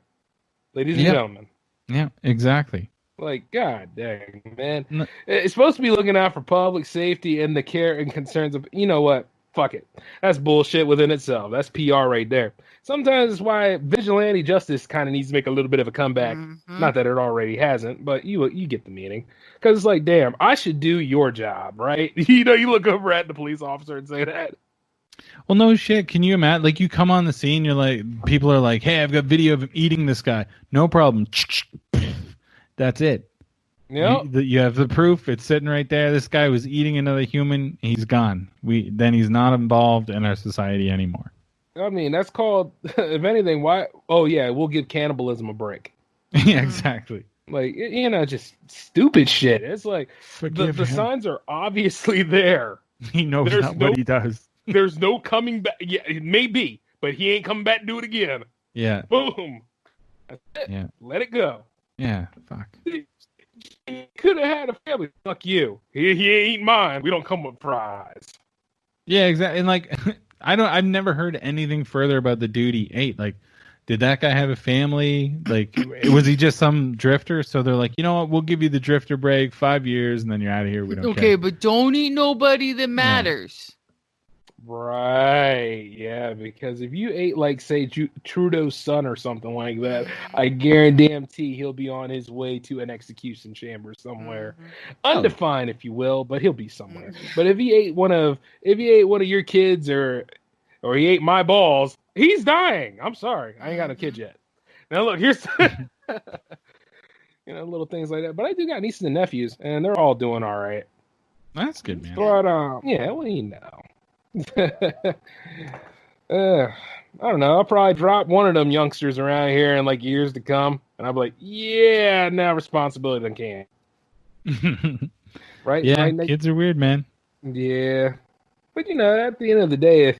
ladies and gentlemen. Yeah, exactly. Like, god dang, man. No. It's supposed to be looking out for public safety and the care and concerns of, you know what? fuck it. That's bullshit within itself. That's PR right there. Sometimes it's why vigilante justice kind of needs to make a little bit of a comeback. Mm-hmm. Not that it already hasn't, but you get the meaning. Because it's like, damn, I should do your job, right? You look over at the police officer and say that. Well, no shit. Can you imagine? Like, you come on the scene, you're like, people are like, hey, I've got video of him eating this guy. No problem. That's it. Yeah. You have the proof. It's sitting right there. This guy was eating another human. He's gone. Then he's not involved in our society anymore. I mean, that's called, if anything, why? Oh, yeah, we'll give cannibalism a break. Yeah, exactly. Like, just stupid shit. It's like, the signs are obviously there. He knows what he does. There's no coming back. Yeah, it may be, but he ain't coming back to do it again. Yeah. Boom. That's it. Yeah. Let it go. Yeah, fuck. He could have had a family. Fuck you. He ain't mine. We don't come with fries. Yeah, exactly. And like, I've never heard anything further about the dude he ate. Like, did that guy have a family? Like, was he just some drifter? So they're like, you know what? We'll give you the drifter break, 5 years, and then you're out of here. We don't care. Okay, but don't eat nobody that matters. Right, yeah, because if you ate, like, say, Trudeau's son or something like that, I guarantee he'll be on his way to an execution chamber somewhere. Undefined, if you will, but he'll be somewhere. But if he ate one of your kids or he ate my balls, he's dying. I'm sorry. I ain't got no kids yet. Now, look, here's... little things like that. But I do got nieces and nephews, and they're all doing all right. That's good, man. But, yeah, well, I don't know. I'll probably drop one of them youngsters around here in like years to come, and I'll be like, yeah, now responsibility then can. Right? Yeah, right, kids are weird, man. Yeah. But, at the end of the day, if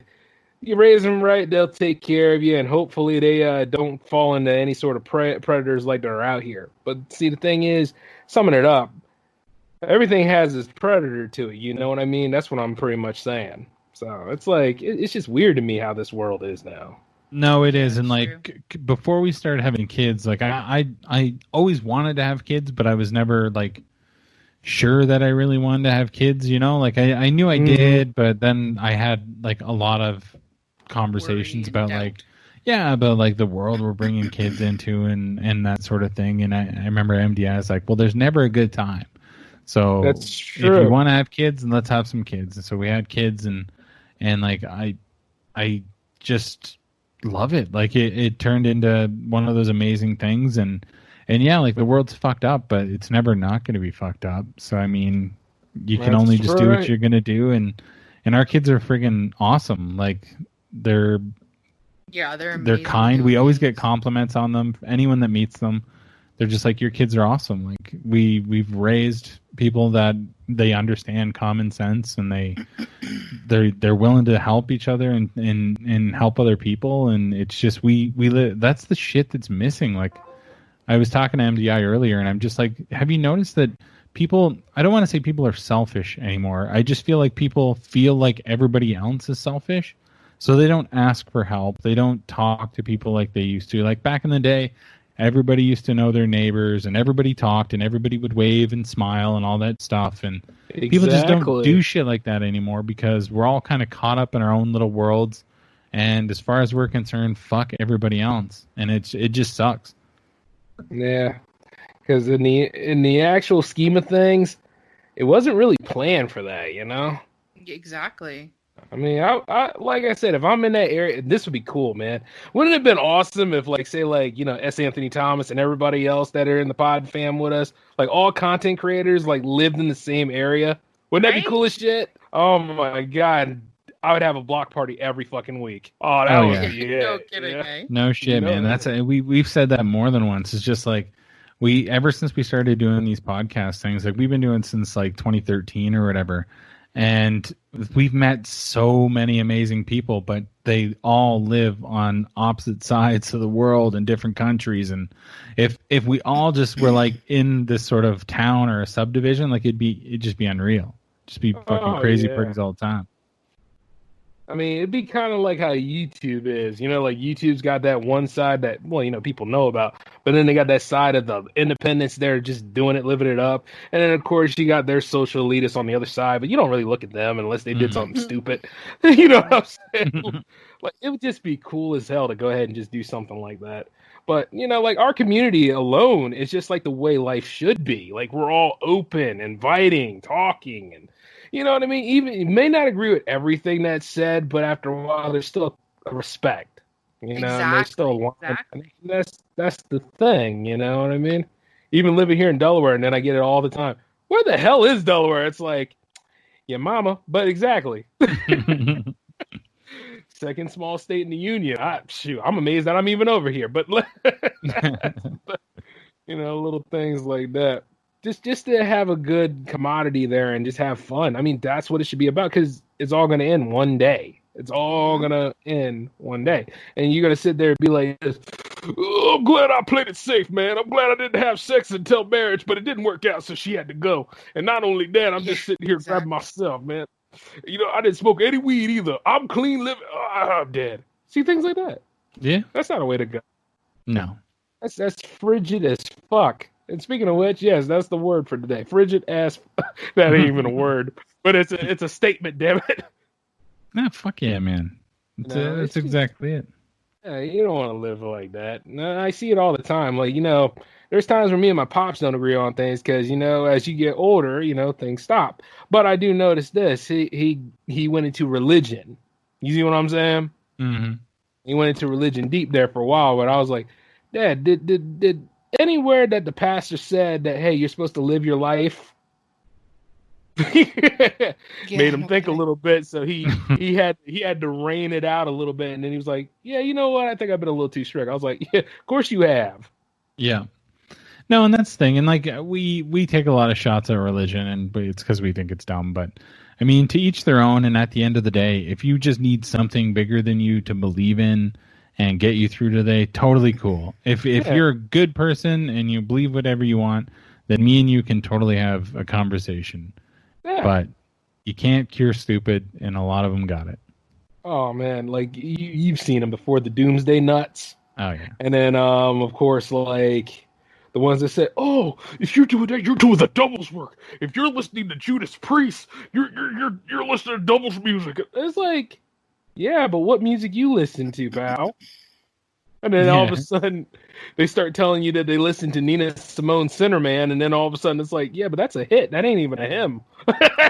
you raise them right, they'll take care of you, and hopefully they don't fall into any sort of predators like they're out here. But see, the thing is, summing it up, everything has its predator to it. You know what I mean? That's what I'm pretty much saying. So it's like, it's just weird to me how this world is now. No, it is. And like, before we started having kids, like I always wanted to have kids, but I was never like sure that I really wanted to have kids, like I knew I did, but then I had like a lot of conversations about like, about like the world we're bringing kids into and that sort of thing. And I remember MDI was like, well, there's never a good time. So that's true. If you want to have kids, then let's have some kids. And so we had kids and like I just love it. Like it turned into one of those amazing things and yeah, like the world's fucked up, but it's never not going to be fucked up. So I mean, you can only just do what you're going to do and our kids are friggin' awesome. Like they're amazing. They're kind. We always get compliments on them. Anyone that meets them, they're just like, your kids are awesome. Like we've raised people that they understand common sense and they're willing to help each other and help other people. And it's just, we live, that's the shit that's missing. Like I was talking to MDI earlier and I'm just like, have you noticed that people, I don't want to say people are selfish anymore. I just feel like people feel like everybody else is selfish. So they don't ask for help. They don't talk to people like they used to. Like back in the day, everybody used to know their neighbors and everybody talked and everybody would wave and smile and all that stuff. And people just don't do shit like that anymore because we're all kind of caught up in our own little worlds. And as far as we're concerned, fuck everybody else. And it just sucks. Yeah. Because in the actual scheme of things, it wasn't really planned for that, Exactly. I mean, I like I said, if I'm in that area, this would be cool, man. Wouldn't it have been awesome if, like, say, like, S. Anthony Thomas and everybody else that are in the pod fam with us, like, all content creators, like, lived in the same area? Wouldn't that be cool as shit? Oh, my God. I would have a block party every fucking week. Oh, that would be it. No kidding, eh? No shit, man. That's we've said that more than once. It's just like, ever since we started doing these podcast things, like, we've been doing since, like, 2013 or whatever, and we've met so many amazing people, but they all live on opposite sides of the world in different countries. And if we all just were like in this sort of town or a subdivision, like it'd just be unreal. Just be fucking crazy prigs all the time. I mean, it'd be kind of like how YouTube is. Like YouTube's got that one side that, well, people know about, but then they got that side of the independents. They're just doing it, living it up. And then, of course, you got their social elitists on the other side, but you don't really look at them unless they did something stupid. You know what I'm saying? Like, it would just be cool as hell to go ahead and just do something like that. But, like our community alone is just like the way life should be. Like, we're all open, inviting, talking, and you know what I mean? Even you may not agree with everything that's said, but after a while, there's still a respect. And there's still exactly. That's the thing. You know what I mean? Even living here in Delaware, and then I get it all the time. Where the hell is Delaware? It's like, yeah, mama. But exactly. Second small state in the union. I'm amazed that I'm even over here. But little things like that. Just to have a good commodity there and just have fun. I mean, that's what it should be about because it's all going to end one day. It's all going to end one day. And you're going to sit there and be like, oh, I'm glad I played it safe, man. I'm glad I didn't have sex until marriage, but it didn't work out, so she had to go. And not only that, I'm just sitting here grabbing myself, man. I didn't smoke any weed either. I'm clean living. I'm dead. See, things like that. Yeah. That's not a way to go. No. That's frigid as fuck. And speaking of which, yes, that's the word for today. Frigid ass. That ain't even a word, but it's a statement. Damn it. Nah, fuck yeah, man. That's exactly it. Yeah, you don't want to live like that. No, I see it all the time. Like there's times where me and my pops don't agree on things because as you get older, things stop. But I do notice this. He went into religion. You see what I'm saying? Mm-hmm. He went into religion deep there for a while. But I was like, Dad, did anywhere that the pastor said that, hey, you're supposed to live your life, made him think a little bit. So he had to rein it out a little bit. And then he was like, yeah, you know what? I think I've been a little too strict. I was like, yeah, of course you have. Yeah. No, and that's the thing. And like we take a lot of shots at religion, but it's because we think it's dumb. But I mean, to each their own. And at the end of the day, if you just need something bigger than you to believe in and get you through today, totally cool. If you're a good person and you believe whatever you want, then me and you can totally have a conversation. Yeah. But you can't cure stupid, and a lot of them got it. Oh man, like you've seen them before, the doomsday nuts. Oh yeah. And then of course, like the ones that say, "Oh, if you're doing that, you're doing the devil's work. If you're listening to Judas Priest, you're listening to devil's music." It's like, yeah, but what music you listen to, pal? And then all of a sudden, they start telling you that they listen to Nina Simone Sinnerman, and then all of a sudden, it's like, yeah, but that's a hit. That ain't even a hymn.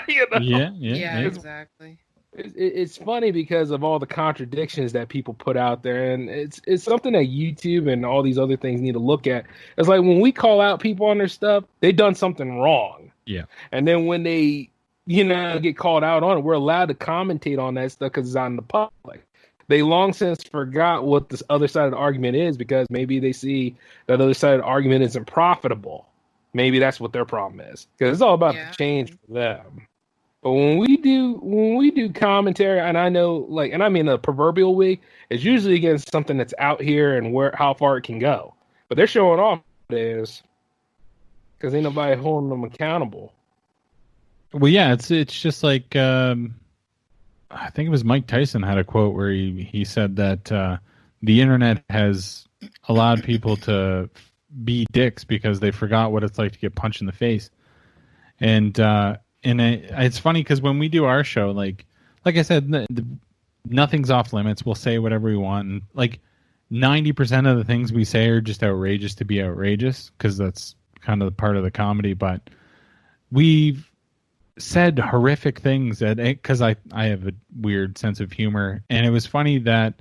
Yeah, exactly. It's funny because of all the contradictions that people put out there, and it's something that YouTube and all these other things need to look at. It's like when we call out people on their stuff, they done something wrong. Yeah. And then when they get called out on it, we're allowed to commentate on that stuff because it's on the public. They long since forgot what this other side of the argument is because maybe they see that other side of the argument isn't profitable. Maybe that's what their problem is because it's all about the change for them. But when we do commentary, and I know, like, and I mean the proverbial we, it's usually against something that's out here and how far it can go. But they're showing off nowadays because ain't nobody holding them accountable. Well, yeah, it's just like I think it was Mike Tyson had a quote where he said that the internet has allowed people to be dicks because they forgot what it's like to get punched in the face. And it's funny because when we do our show, like I said, nothing's off limits. We'll say whatever we want, and like 90% of the things we say are just outrageous to be outrageous because that's kind of part of the comedy. But we've said horrific things because I have a weird sense of humor, and it was funny that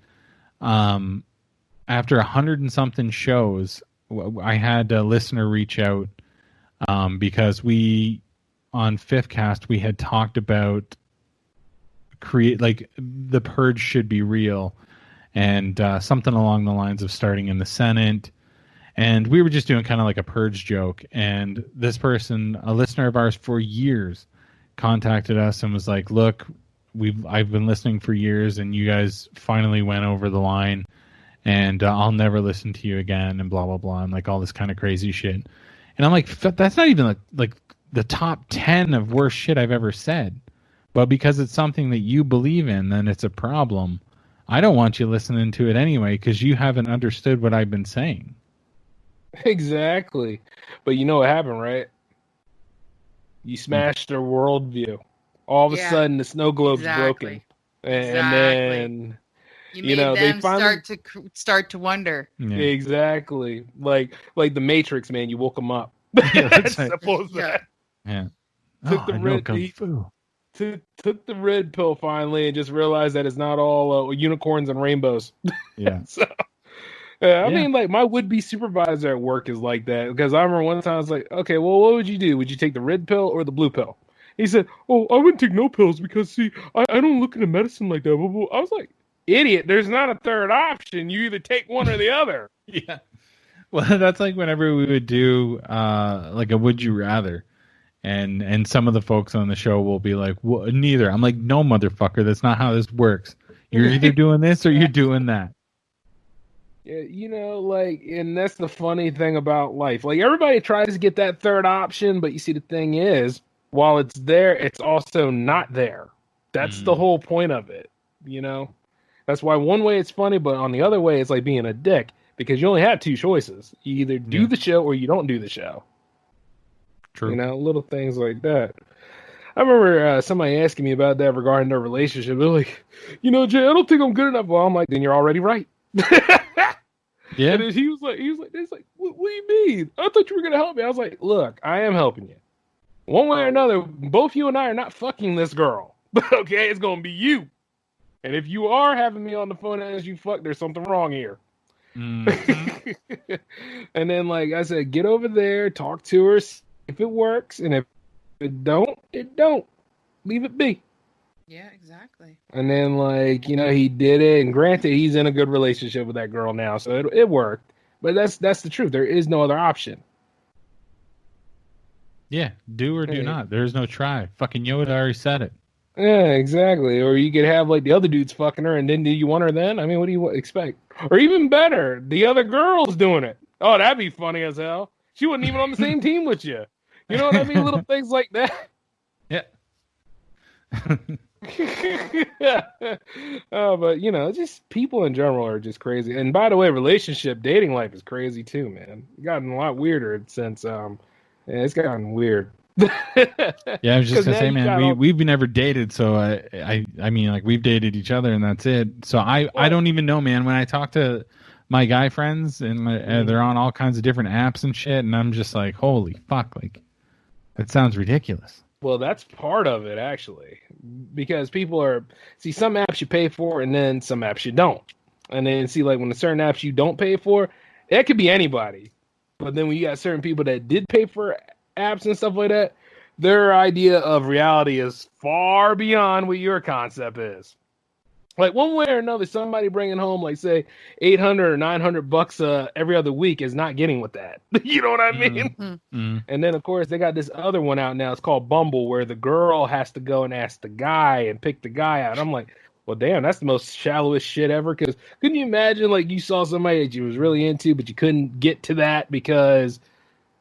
after 100 and something shows, I had a listener reach out because we on Fifth Cast we had talked about the purge should be real, and something along the lines of starting in the Senate. And we were just doing kind of like a purge joke, and this person, a listener of ours for years, contacted us and was like, look, I've been listening for years and you guys finally went over the line, and I'll never listen to you again, and blah blah blah, and like all this kind of crazy shit. And I'm like, that's not even like the top 10 of worst shit I've ever said. But because it's something that you believe in, then it's a problem. I don't want you listening to it anyway because you haven't understood what I've been saying. Exactly. But you know what happened, right? You smashed their worldview. All of a sudden, the snow globe's broken. And then, you know, them they finally start to wonder. Yeah. Exactly. Like the Matrix, man. You woke them up. Yeah, that's right. Yeah. Took the red pill finally and just realized that it's not all unicorns and rainbows. Yeah. So, I mean, like, my would-be supervisor at work is like that. Because I remember one time I was like, okay, well, what would you do? Would you take the red pill or the blue pill? He said, oh, I wouldn't take no pills because, see, I don't look into medicine like that. I was like, idiot, there's not a third option. You either take one or the other. Yeah. Well, that's like whenever we would do like a would you rather. And some of the folks on the show will be like, well, neither. I'm like, no, motherfucker, that's not how this works. You're either doing this or you're doing that. Yeah, you know, like, and that's the funny thing about life. Like, everybody tries to get that third option, but you see, the thing is, while it's there, it's also not there. That's the whole point of it, you know? That's why one way it's funny, but on the other way, it's like being a dick, because you only have two choices. You either do the show or you don't do the show. True. You know, little things like that. I remember somebody asking me about that regarding their relationship. They're like, you know, Jay, I don't think I'm good enough. Well, I'm like, then you're already right. Yeah. And he was like, what do you mean? I thought you were going to help me. I was like, look, I am helping you. One way or another, both you and I are not fucking this girl. Okay, it's going to be you. And if you are having me on the phone as you fuck, there's something wrong here. Mm-hmm. And then, like I said, get over there, talk to her, see if it works, and if it don't, it don't. Leave it be. Yeah, exactly. And then, like, you know, he did it, and granted, he's in a good relationship with that girl now, so it worked. But that's the truth. There is no other option. Yeah, do or do not. There's no try. Fucking Yoda already said it. Yeah, exactly. Or you could have, like, the other dude's fucking her, and then do you want her then? I mean, what do you expect? Or even better, the other girl's doing it. Oh, that'd be funny as hell. She wasn't even on the same team with you. You know what I mean? Little things like that. Yeah. But, you know, just people in general are just crazy. And by the way, dating life is crazy too, man. It's gotten a lot weirder since, it's gotten weird. Yeah, I was just gonna say, man, we've never dated, so I mean, like, we've dated each other and that's it. So I don't even know, man. When I talk to my guy friends and they're on all kinds of different apps and shit, and I'm just like, holy fuck, like, that sounds ridiculous. Well, that's part of it, actually, because people see, some apps you pay for and then some apps you don't. And then see, like, when the certain apps you don't pay for, that could be anybody. But then when you got certain people that did pay for apps and stuff like that, their idea of reality is far beyond what your concept is. Like, one way or another, somebody bringing home, like, say, $800 or $900 every other week is not getting with that. You know what I mean? Mm-hmm. And then, of course, they got this other one out now. It's called Bumble, where the girl has to go and ask the guy and pick the guy out. I'm like, well, damn, that's the most shallowest shit ever. Because couldn't you imagine, like, you saw somebody that you was really into, but you couldn't get to that because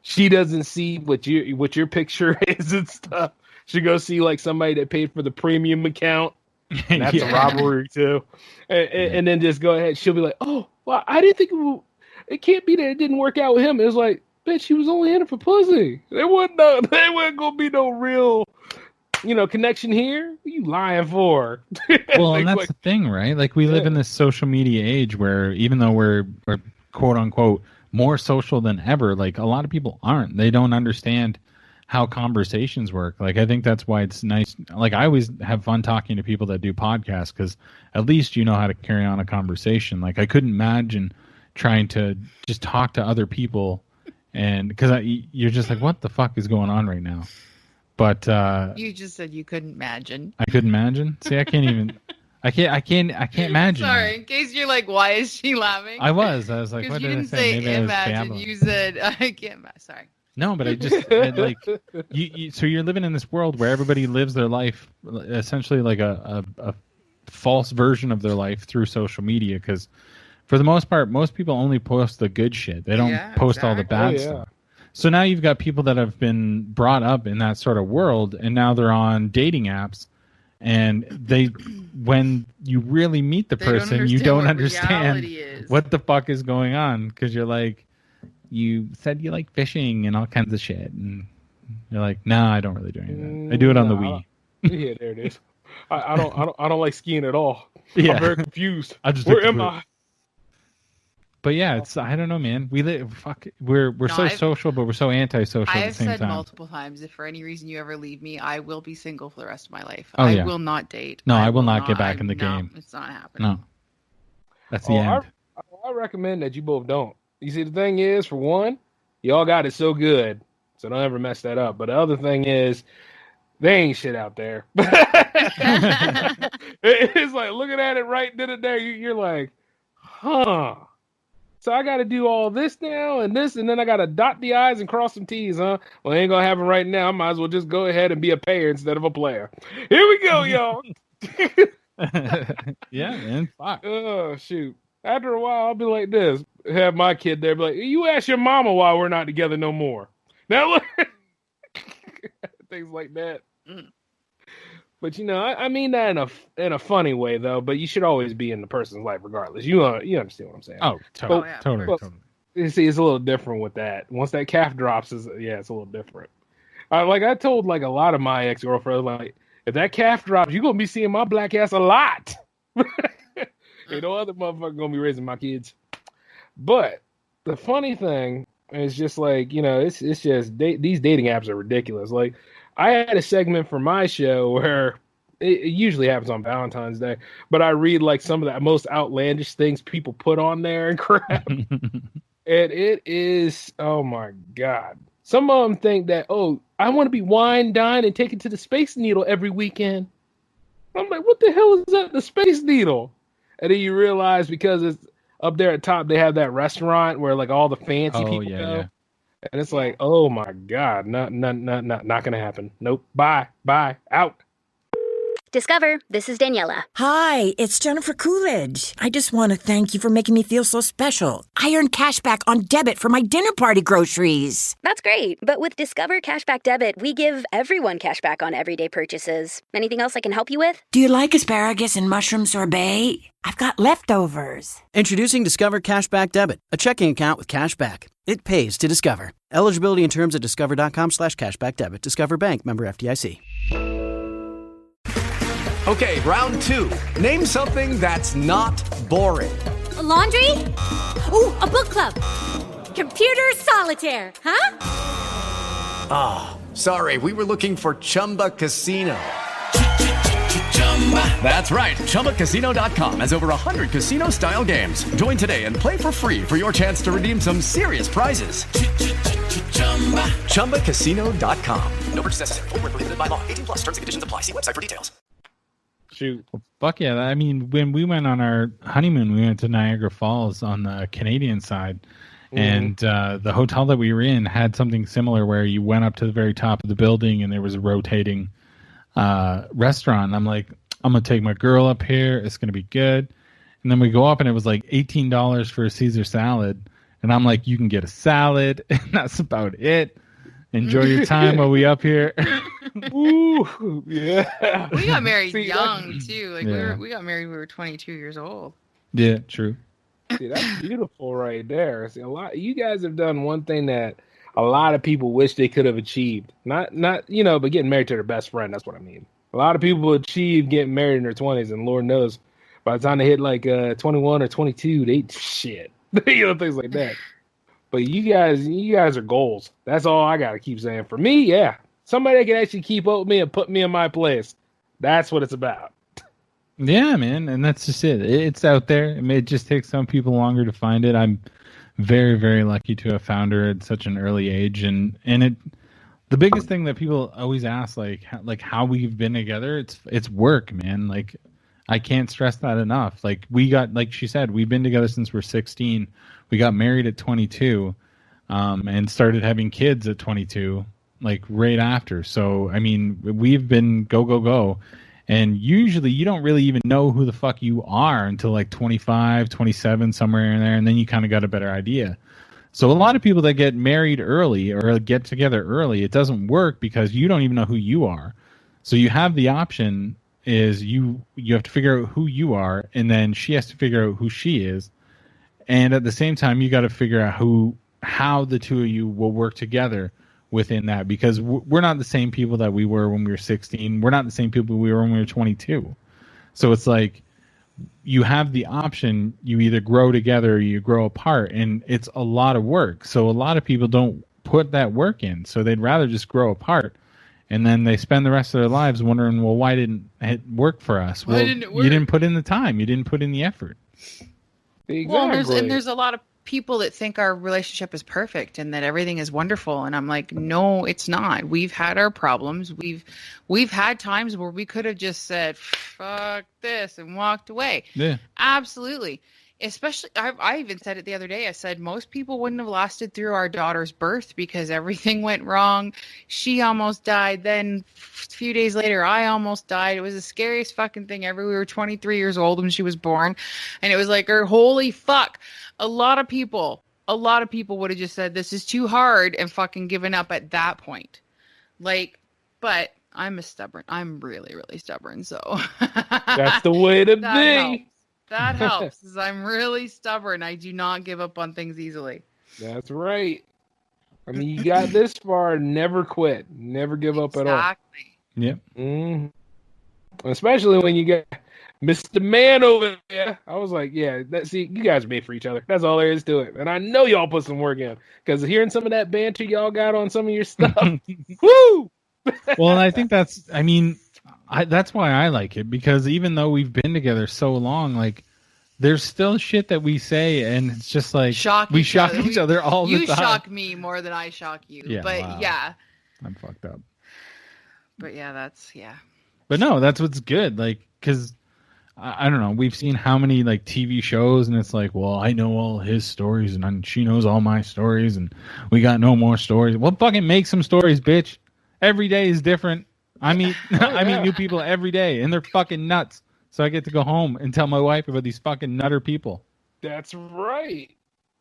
she doesn't see what your picture is and stuff. She goes see, like, somebody that paid for the premium account. And that's a robbery too. And then just go ahead. She'll be like, oh, well, I didn't think it can't be that it didn't work out with him. It was like, bitch, he was only in it for pussy. There wasn't gonna be no real, you know, connection here. What are you lying for? Well, like, and that's the thing, right? Like, we live in this social media age where even though we're quote unquote more social than ever, like, a lot of people aren't. They don't understand how conversations work. Like, I think that's why it's nice. Like, I always have fun talking to people that do podcasts because at least you know how to carry on a conversation. Like, I couldn't imagine trying to just talk to other people, and because you're just like, what the fuck is going on right now? But you just said you couldn't imagine. I couldn't imagine. See, I can't even. I can't imagine. Sorry, in case you're like, why is she laughing? I was like, what you did I didn't say? Maybe imagine. You said I can't. Sorry. No, but I just like you. So you're living in this world where everybody lives their life essentially like a false version of their life through social media. Because for the most part, most people only post the good shit. They don't post all the bad stuff. So now you've got people that have been brought up in that sort of world, and now they're on dating apps, And when you really meet the person, you don't understand what the fuck is going on, because you're like, you said you like fishing and all kinds of shit, and you're like, nah, I don't really do any of that. I do it on the Wii. Yeah, there it is. I don't like skiing at all. Yeah. I'm very confused. Where am I? But yeah, it's, I don't know, man. We're so social, but we're so antisocial at the same time. I have said multiple times, if for any reason you ever leave me, I will be single for the rest of my life. Oh, yeah. I will not date. No, I will not get back in the game. It's not happening. No. That's the end. I recommend that you both don't. You see, the thing is, for one, y'all got it so good, so don't ever mess that up. But the other thing is, there ain't shit out there. It's like, looking at it right then and there, you're like, huh. So I got to do all this now and this, and then I got to dot the I's and cross some T's, huh? Well, it ain't going to happen right now. I might as well just go ahead and be a payer instead of a player. Here we go, y'all. Yeah, man. Fuck. Oh, shoot. After a while, I'll be like this. Have my kid there be like, you ask your mama why we're not together no more. Now, look. Things like that. But, you know, I mean that in a funny way, though. But you should always be in the person's life regardless. You understand what I'm saying. Oh, totally. Totally. You see, it's a little different with that. Once that calf drops, it's a little different. I told, like, a lot of my ex-girlfriends, like, if that calf drops, you're going to be seeing my black ass a lot. Ain't no other motherfucker going to be raising my kids. But the funny thing is just, like, you know, it's just these dating apps are ridiculous. Like, I had a segment for my show where it usually happens on Valentine's Day, but I read like some of the most outlandish things people put on there and crap. And it is, oh my God. Some of them think that, oh, I want to be wine, dine, and taken to the Space Needle every weekend. I'm like, what the hell is that, the Space Needle? And then you realize, because it's up there at top, they have that restaurant where like all the fancy people go. Yeah. And it's like, oh my God, not gonna happen. Nope. Bye, out. Discover, this is Daniela. Hi, it's Jennifer Coolidge. I just want to thank you for making me feel so special. I earned cash back on debit for my dinner party groceries. That's great, but with Discover Cashback Debit, we give everyone cash back on everyday purchases. Anything else I can help you with? Do you like asparagus and mushroom sorbet? I've got leftovers. Introducing Discover Cashback Debit, a checking account with cash back. It pays to Discover. Eligibility and terms at discover.com/cashback debit. Discover Bank, member FDIC. Okay, round two. Name something that's not boring. A laundry? Ooh, a book club. Computer solitaire, huh? Ah, oh, sorry, we were looking for Chumba Casino. That's right, ChumbaCasino.com has over 100 casino-style games. Join today and play for free for your chance to redeem some serious prizes. ChumbaCasino.com. No purchase necessary. Void where prohibited by law. 18+ terms and conditions apply. See website for details. Shoot. Well, fuck yeah. I mean, when we went on our honeymoon, we went to Niagara Falls on the Canadian side. And the hotel that we were in had something similar where you went up to the very top of the building and there was a rotating restaurant. And I'm like, I'm going to take my girl up here. It's going to be good. And then we go up and it was like $18 for a Caesar salad. And I'm like, you can get a salad. And that's about it. Enjoy your time while we up here. Ooh, yeah. We got married young too. Like we got married when we were 22 years old. Yeah, true. See, that's beautiful right there. See, you guys have done one thing that a lot of people wish they could have achieved. Not but getting married to their best friend, that's what I mean. A lot of people achieve getting married in their 20s, and Lord knows by the time they hit like 21 or 22, they shit. Things like that. But you guys are goals. That's all I gotta keep saying. For me, yeah. Somebody that can actually keep up with me and put me in my place. That's what it's about. Yeah, man, and that's just it. It's out there. It just takes some people longer to find it. I'm very, very lucky to have found her at such an early age, and it. The biggest thing that people always ask, like how we've been together, it's work, man. Like, I can't stress that enough. Like, like she said, we've been together since we're 16. We got married at 22, and started having kids at 22, like right after. So, I mean, we've been go. And usually you don't really even know who the fuck you are until like 25, 27, somewhere in there. And then you kind of got a better idea. So a lot of people that get married early or get together early, it doesn't work because you don't even know who you are. So you have the option is you have to figure out who you are, and then she has to figure out who she is, and at the same time you got to figure out how the two of you will work together within that, because we're not the same people that we were when we were 16. We're not the same people we were when we were 22. So it's like you have the option, you either grow together or you grow apart, and it's a lot of work. So a lot of people don't put that work in, so they'd rather just grow apart, and then they spend the rest of their lives wondering, well, why didn't it work for us? Why well, didn't it work? You didn't put in the time, you didn't put in the effort. Exactly. Well, there's a lot of people that think our relationship is perfect and that everything is wonderful, and I'm like, no, it's not. We've had our problems. We've had times where we could have just said fuck this and walked away. Yeah, absolutely. Especially, I even said it the other day. I said most people wouldn't have lasted through our daughter's birth because everything went wrong. She almost died. Then a few days later, I almost died. It was the scariest fucking thing ever. We were 23 years old when she was born, and it was like, holy fuck. A lot of people would have just said, this is too hard, and fucking given up at that point. Like, but I'm really, really stubborn, so. That's the way to be. That helps, because I'm really stubborn. I do not give up on things easily. That's right. I mean, you got this far, never quit. Never give up at all. Exactly. Yep. Especially when you get Mr. Man over there. I was like, yeah, see, you guys are made for each other. That's all there is to it. And I know y'all put some work in, because hearing some of that banter y'all got on some of your stuff, woo! Well, and I think that's why I like it, because even though we've been together so long, like, there's still shit that we say, and it's just like we shock each other all the time. You shock me more than I shock you. Yeah, but wow. yeah. I'm fucked up. But yeah, But no, that's what's good. Like, because I don't know, we've seen how many like TV shows, and it's like, well, I know all his stories, and she knows all my stories, and we got no more stories. Well, fucking make some stories, bitch. Every day is different. I meet new people every day, and they're fucking nuts. So I get to go home and tell my wife about these fucking nutter people. That's right.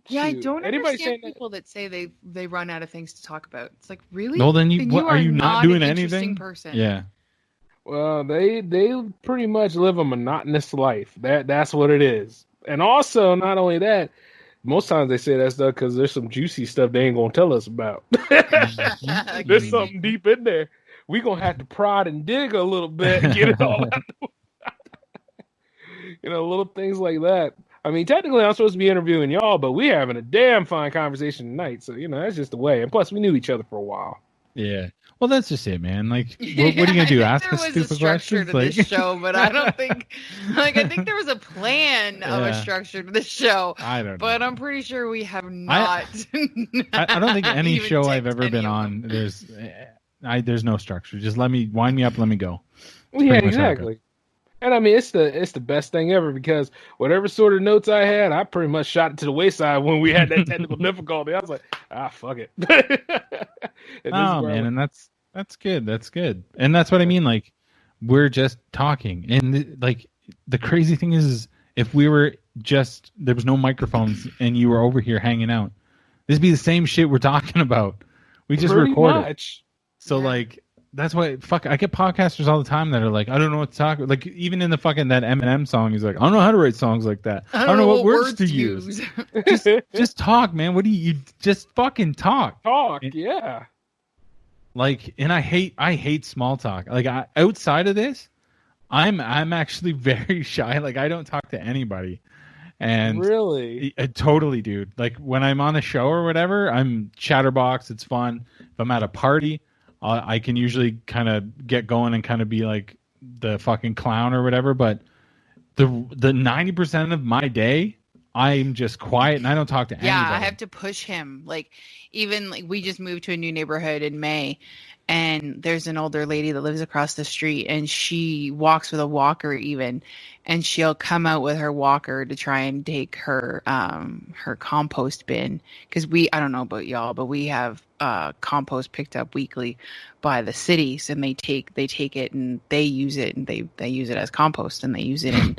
Yeah, Shoot. I don't Anybody understand saying people that say they run out of things to talk about. It's like, really? Well, then you are you not doing an anything? interesting person. Yeah. Well, they pretty much live a monotonous life. That's what it is. And also, not only that, most times they say that stuff because there's some juicy stuff they ain't gonna tell us about. There's something deep in there. We gonna have to prod and dig a little bit and get it all out. Little things like that. I mean, technically, I'm supposed to be interviewing y'all, but we having a damn fine conversation tonight. So that's just the way. And plus, we knew each other for a while. Yeah. Well, that's just it, man. Like, what are you gonna do? Ask us stupid questions? To this show, but I don't think. I think there was a plan of a structure to this show. I don't know. But I'm pretty sure we have not. I don't think any show I've ever been on there's no structure. Just wind me up, let me go. Yeah, exactly. And I mean, it's the best thing ever, because whatever sort of notes I had, I pretty much shot it to the wayside when we had that technical difficulty. I was like, fuck it. Oh man, and that's good. That's good. And that's what I mean. Like, we're just talking, and like the crazy thing is if we were there was no microphones and you were over here hanging out, this would be the same shit we're talking about. We just recorded. Much. So like. That's why I get podcasters all the time that are like, I don't know what to talk about. Like, even in the fucking that Eminem song, he's like, I don't know how to write songs like that. I don't know what words to use. just talk, man. What do you just fucking talk? Yeah. Like, and I hate small talk. Like, outside of this, I'm actually very shy. Like, I don't talk to anybody. And really, totally, dude. Like, when I'm on a show or whatever, I'm chatterbox. It's fun. If I'm at a party, I can usually kind of get going and kind of be like the fucking clown or whatever. But the 90% of my day, I'm just quiet and I don't talk to anybody. Yeah, I have to push him. Like, even like we just moved to a new neighborhood in May, and there's an older lady that lives across the street, and she walks with a walker even, and she'll come out with her walker to try and take her compost bin, because I don't know about y'all, but we have compost picked up weekly by the cities, and they take it and they use it, and they use it as compost, and they use it in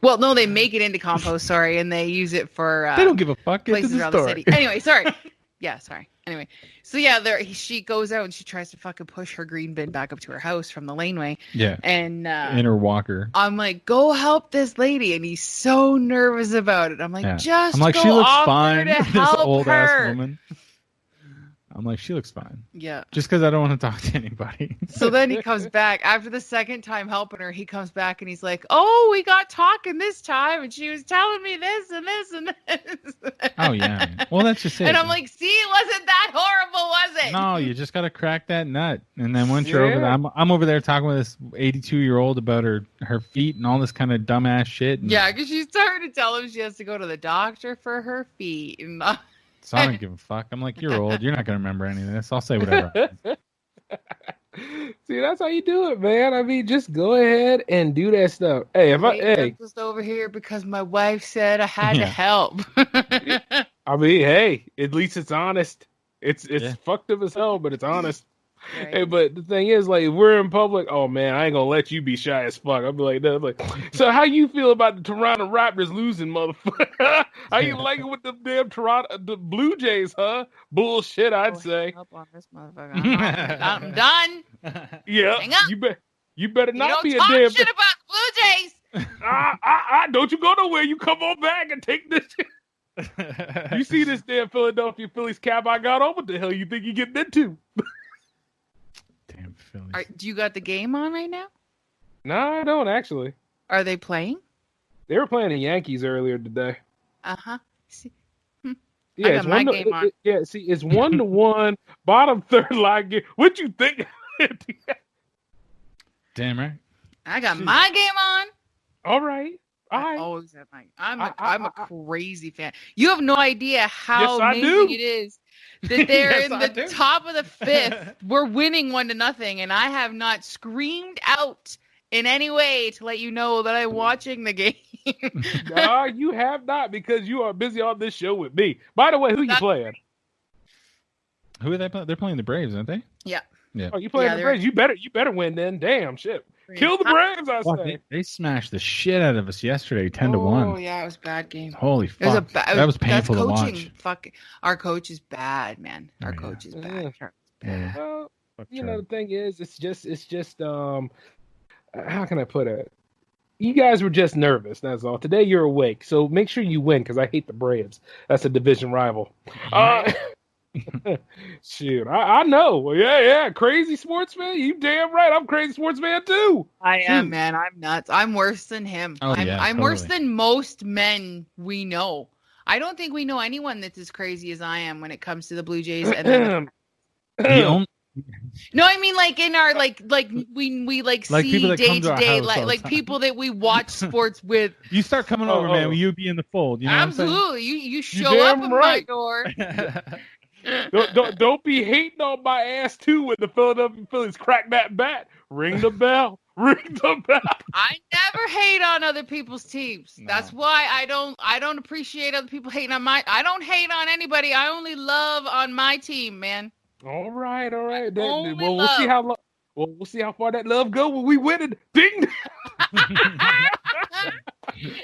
well, no, they make it into compost, sorry, and they use it for they don't give a fuck. places around the city. Anyway, sorry. Yeah, sorry. Anyway, so yeah, she goes out and she tries to fucking push her green bin back up to her house from the laneway. Yeah. And in her walker. I'm like, go help this lady, and he's so nervous about it. I'm like, I'm like, go she looks offer fine. to This help old her. ass woman. I'm like, she looks fine. Yeah. Just because I don't want to talk to anybody. So then he comes back after the second time helping her. He comes back and he's like, "Oh, we got talking this time, and she was telling me this and this and this." Oh yeah. Well, that's just it. And I'm like, "See, it wasn't that horrible, was it?" No, you just gotta crack that nut, and then once you're over there, I'm over there talking with this 82-year-old about her feet and all this kind of dumbass shit. And Yeah, because she's starting to tell him she has to go to the doctor for her feet. And so I don't give a fuck. I'm like, you're old. You're not gonna remember any of this. I'll say whatever. See, that's how you do it, man. I mean, just go ahead and do that stuff. Hey, I'm just over here because my wife said I had to help. I mean, hey, at least it's honest. It's fucked up as hell, but it's honest. Right. Hey, but the thing is, like, if we're in public, oh man, I ain't gonna let you be shy as fuck. I'll be like that. Like, so how you feel about the Toronto Raptors losing, motherfucker? How you like it with the damn the Blue Jays, huh? Bullshit, I'd say. Up on this motherfucker. I'm done. Yeah, Hang up. you better not be a talk damn shit about the Blue Jays. don't you go nowhere. You come on back and take this. You see this damn Philadelphia Phillies cap I got on? What the hell you think you getting into? Damn Phillies. Do you got the game on right now? No, I don't actually. Are they playing? They were playing the Yankees earlier today. Uh-huh. See? Yeah, I got my game on. See, it's 1-1, bottom third line game. What you think? Damn right. I got my game on. All right. I always have my. I'm a crazy fan. You have no idea how amazing it is that they're in the top of the fifth. We're winning 1-0, and I have not screamed out in any way to let you know that I'm watching the game. No, you have not, because you are busy on this show with me. By the way, who you playing? Who are they playing? They're playing the Braves, aren't they? Yeah. Yeah. Oh, you playing the Braves? You better win then. Damn shit. Kill the Braves, I say. They smashed the shit out of us yesterday, 10-1. Oh yeah, it was a bad game. Holy fuck! That was painful to watch. Our coach is bad, man. Our coach is bad. Well, you know, the thing is, it's just how can I put it? You guys were just nervous. That's all. Today you're awake, so make sure you win, because I hate the Braves. That's a division rival. Shoot, I know. Yeah, crazy sportsman. You damn right. I'm a crazy sportsman too. I am, man. I'm nuts. I'm worse than him. I'm worse than most men we know. I don't think we know anyone that's as crazy as I am when it comes to the Blue Jays. And no, I mean, like in our like we see day to day, like people that we watch sports with. You start coming over, man. Will you be in the fold? You know absolutely. You show up at my door. Don't be hating on my ass too when the Philadelphia Phillies crack that bat. Ring the bell. Ring the bell. I never hate on other people's teams. No. That's why I don't appreciate other people hating on my. I don't hate on anybody. I only love on my team, man. All right. We'll see how long. Well, we'll see how far that love go when we win it. Ding.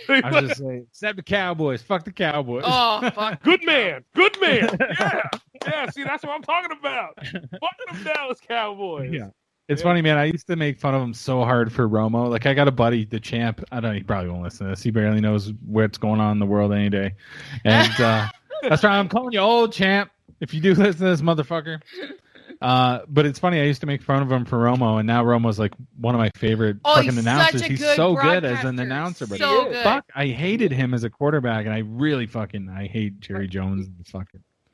I was just saying, except the Cowboys. Fuck the Cowboys. Oh, fuck. Good man. Yeah. See, that's what I'm talking about. Fuck them Dallas Cowboys. Yeah. It's funny, man. I used to make fun of him so hard for Romo. Like, I got a buddy, the champ. He probably won't listen to this. He barely knows what's going on in the world any day. And that's why I'm calling you old, champ, if you do listen to this motherfucker. But it's funny, I used to make fun of him for Romo, and now Romo's like one of my favorite fucking announcers. He's so good as an announcer, but fuck, I hated him as a quarterback, and I really I hate Jerry Jones.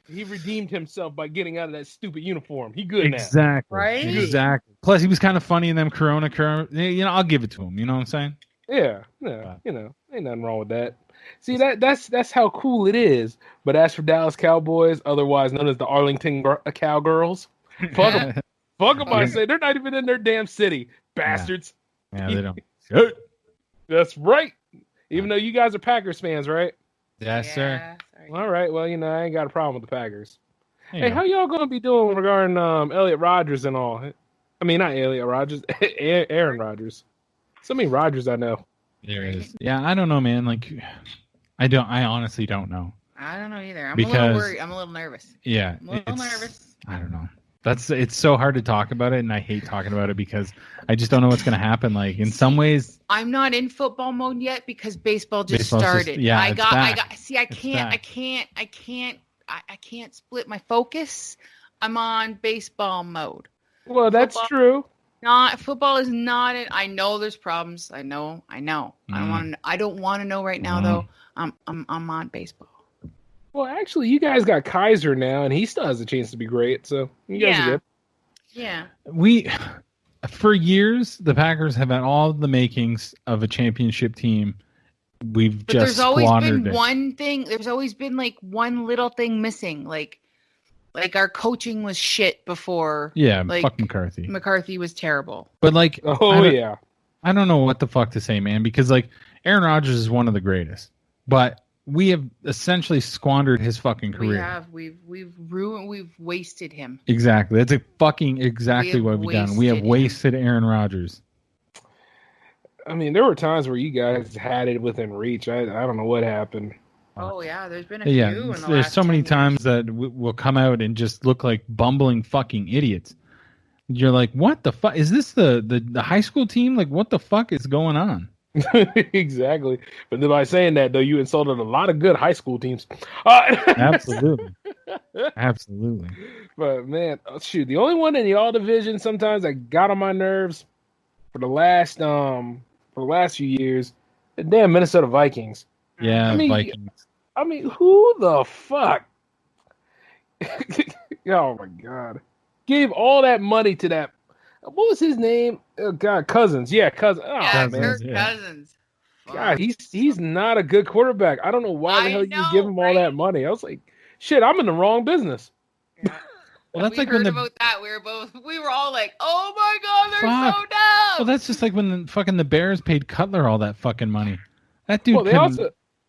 He redeemed himself by getting out of that stupid uniform. He good now. Exactly. Right? Exactly. Plus, he was kind of funny in them Corona. You know, I'll give it to him. You know what I'm saying? Yeah. You know, ain't nothing wrong with that. See, that's how cool it is. But as for Dallas Cowboys, otherwise known as the Arlington Cowgirls, fuck them. Fuck them, I say. They're not even in their damn city. Bastards. Yeah, they don't. That's right. Even though you guys are Packers fans, right? Yes, sir. Sorry. All right. Well, you know, I ain't got a problem with the Packers. Hey, how y'all going to be doing regarding Elliot Rodgers and all? I mean, not Elliot Rodgers, Aaron Rodgers. So many Rodgers I know. There is. Yeah, I don't know, man. Like, I honestly don't know. I don't know either. I'm a Because- little worried. I'm a little nervous. Yeah. I'm a little nervous. I don't know. It's so hard to talk about it, and I hate talking about it because I just don't know what's going to happen. Like in some ways, I'm not in football mode yet because baseball just Baseball's started. just- I it's got back. see I can't split my focus. I'm on baseball mode. Well, that's Football- true. Not football is not it. I know there's problems. I know. Mm. I don't want to know right now though. I'm on baseball. Well, actually, you guys got Kaiser now, and he still has a chance to be great. So you guys are good. Yeah. for years, the Packers have had all the makings of a championship team. We've But just there's always squandered been it. one thing. There's always been like one little thing missing. Like our coaching was shit before. Yeah, like, fuck McCarthy. McCarthy was terrible. But like, Oh yeah. I don't know what the fuck to say, man, because like Aaron Rodgers is one of the greatest, but we have essentially squandered his fucking career. We've ruined. We've wasted him. Exactly. That's exactly what we've done. We have wasted Aaron Rodgers. I mean, there were times where you guys had it within reach. I don't know what happened. Oh yeah, there's been a Yeah, few. In the there's last so many 10 years. times that we'll come out and just look like bumbling fucking idiots. You're like, what the fuck? Is this the high school team? Like, what the fuck is going on? Exactly. But then by saying that, though, you insulted a lot of good high school teams. Absolutely. Absolutely. But man, shoot, the only one in the all division sometimes that got on my nerves for the last few years, the damn Minnesota Vikings. Yeah, Vikings. I mean, who the fuck? Oh my god. Gave all that money to that. What was his name? Oh, God, Cousins. Yeah, Cousins. Oh, Yeah, man. Kirk Cousins. God, he's not a good quarterback. I don't know why the hell you give him all that money. I was like, shit, I'm in the wrong business. Well, that's we like heard when the about that. We were all like, "Oh my god, they're Fuck. so down." well, that's just like when the Bears paid Cutler all that fucking money. That dude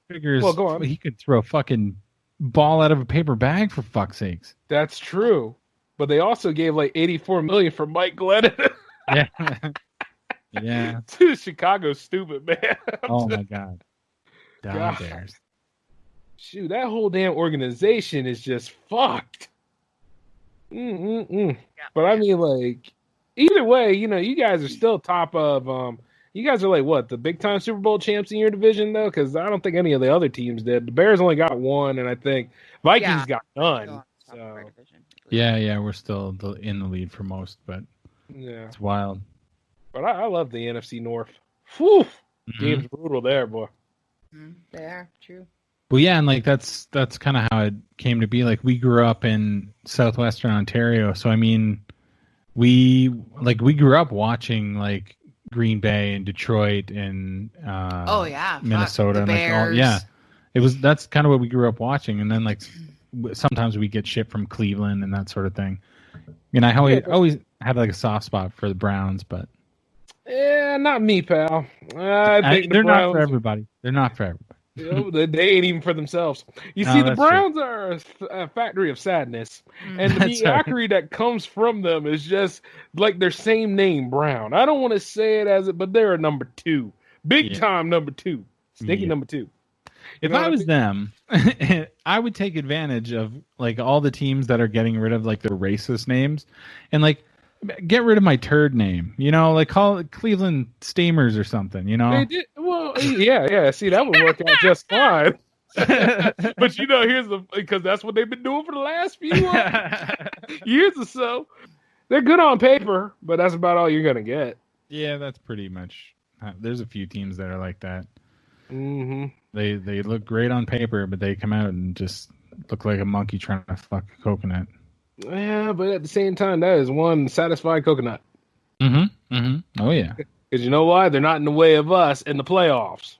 figures Well, go on. he could throw a fucking ball out of a paper bag for fuck's sakes. That's true. But they also gave like $84 million for Mike Glennon. Yeah. Yeah. Dude, Chicago's stupid, man. Oh my god. Down God. Bears. Shoot, that whole damn organization is just fucked. But I mean, like, either way, you guys are still top of. You guys are like what, the big time Super Bowl champs in your division though? Because I don't think any of the other teams did. The Bears only got one, and I think Vikings got none. So Yeah, we're still in the lead for most, but yeah, it's wild. But I love the NFC North. Whew, game's brutal there, boy. They are true. Well, yeah, and like that's kind of how it came to be. Like we grew up in southwestern Ontario, so I mean, we grew up watching like Green Bay and Detroit and Minnesota and like all, that's kind of what we grew up watching. And then like sometimes we get shit from Cleveland and that sort of thing. And I always had like a soft spot for the Browns, but yeah, not me, pal. I think they're the not Browns, for everybody. They're not for everybody. They ain't even for themselves. You No, see, the that's Browns are a factory of sadness, and the That's right. mediocrity that comes from them is just like their same name, Brown. I don't want to say it as it, but they're a number 2, big time number 2, stinky number 2. If I was them, I would take advantage of like all the teams that are getting rid of like their racist names, and like get rid of my turd name. Like call it Cleveland Steamers or something. They did, well, yeah. See, that would work out just fine. But here's because that's what they've been doing for the last few years or so. They're good on paper, but that's about all you're gonna get. Yeah, that's pretty much. There's a few teams that are like that. Mm-hmm. They look great on paper, but they come out and just look like a monkey trying to fuck a coconut. Yeah, but at the same time, that is one satisfied coconut. Oh yeah. Because you know why? They're not in the way of us in the playoffs.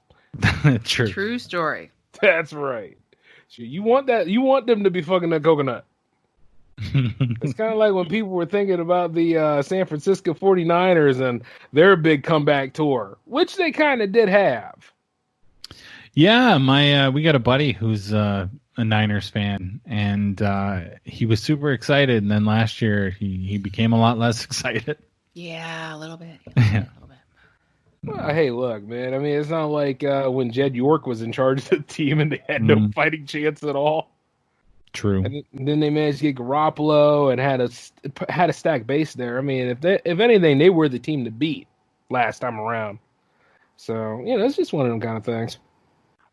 True. True story. That's right. So you want that? You want them to be fucking that coconut. It's kind of like when people were thinking about the San Francisco 49ers and their big comeback tour, which they kind of did have. Yeah, we got a buddy who's a Niners fan, and he was super excited. And then last year, he became a lot less excited. Yeah, a little bit. Yeah. Well, hey, look, man. I mean, it's not like when Jed York was in charge of the team and they had no fighting chance at all. True. And then they managed to get Garoppolo and had a stacked base there. I mean, if anything, they were the team to beat last time around. So it's just one of them kind of things.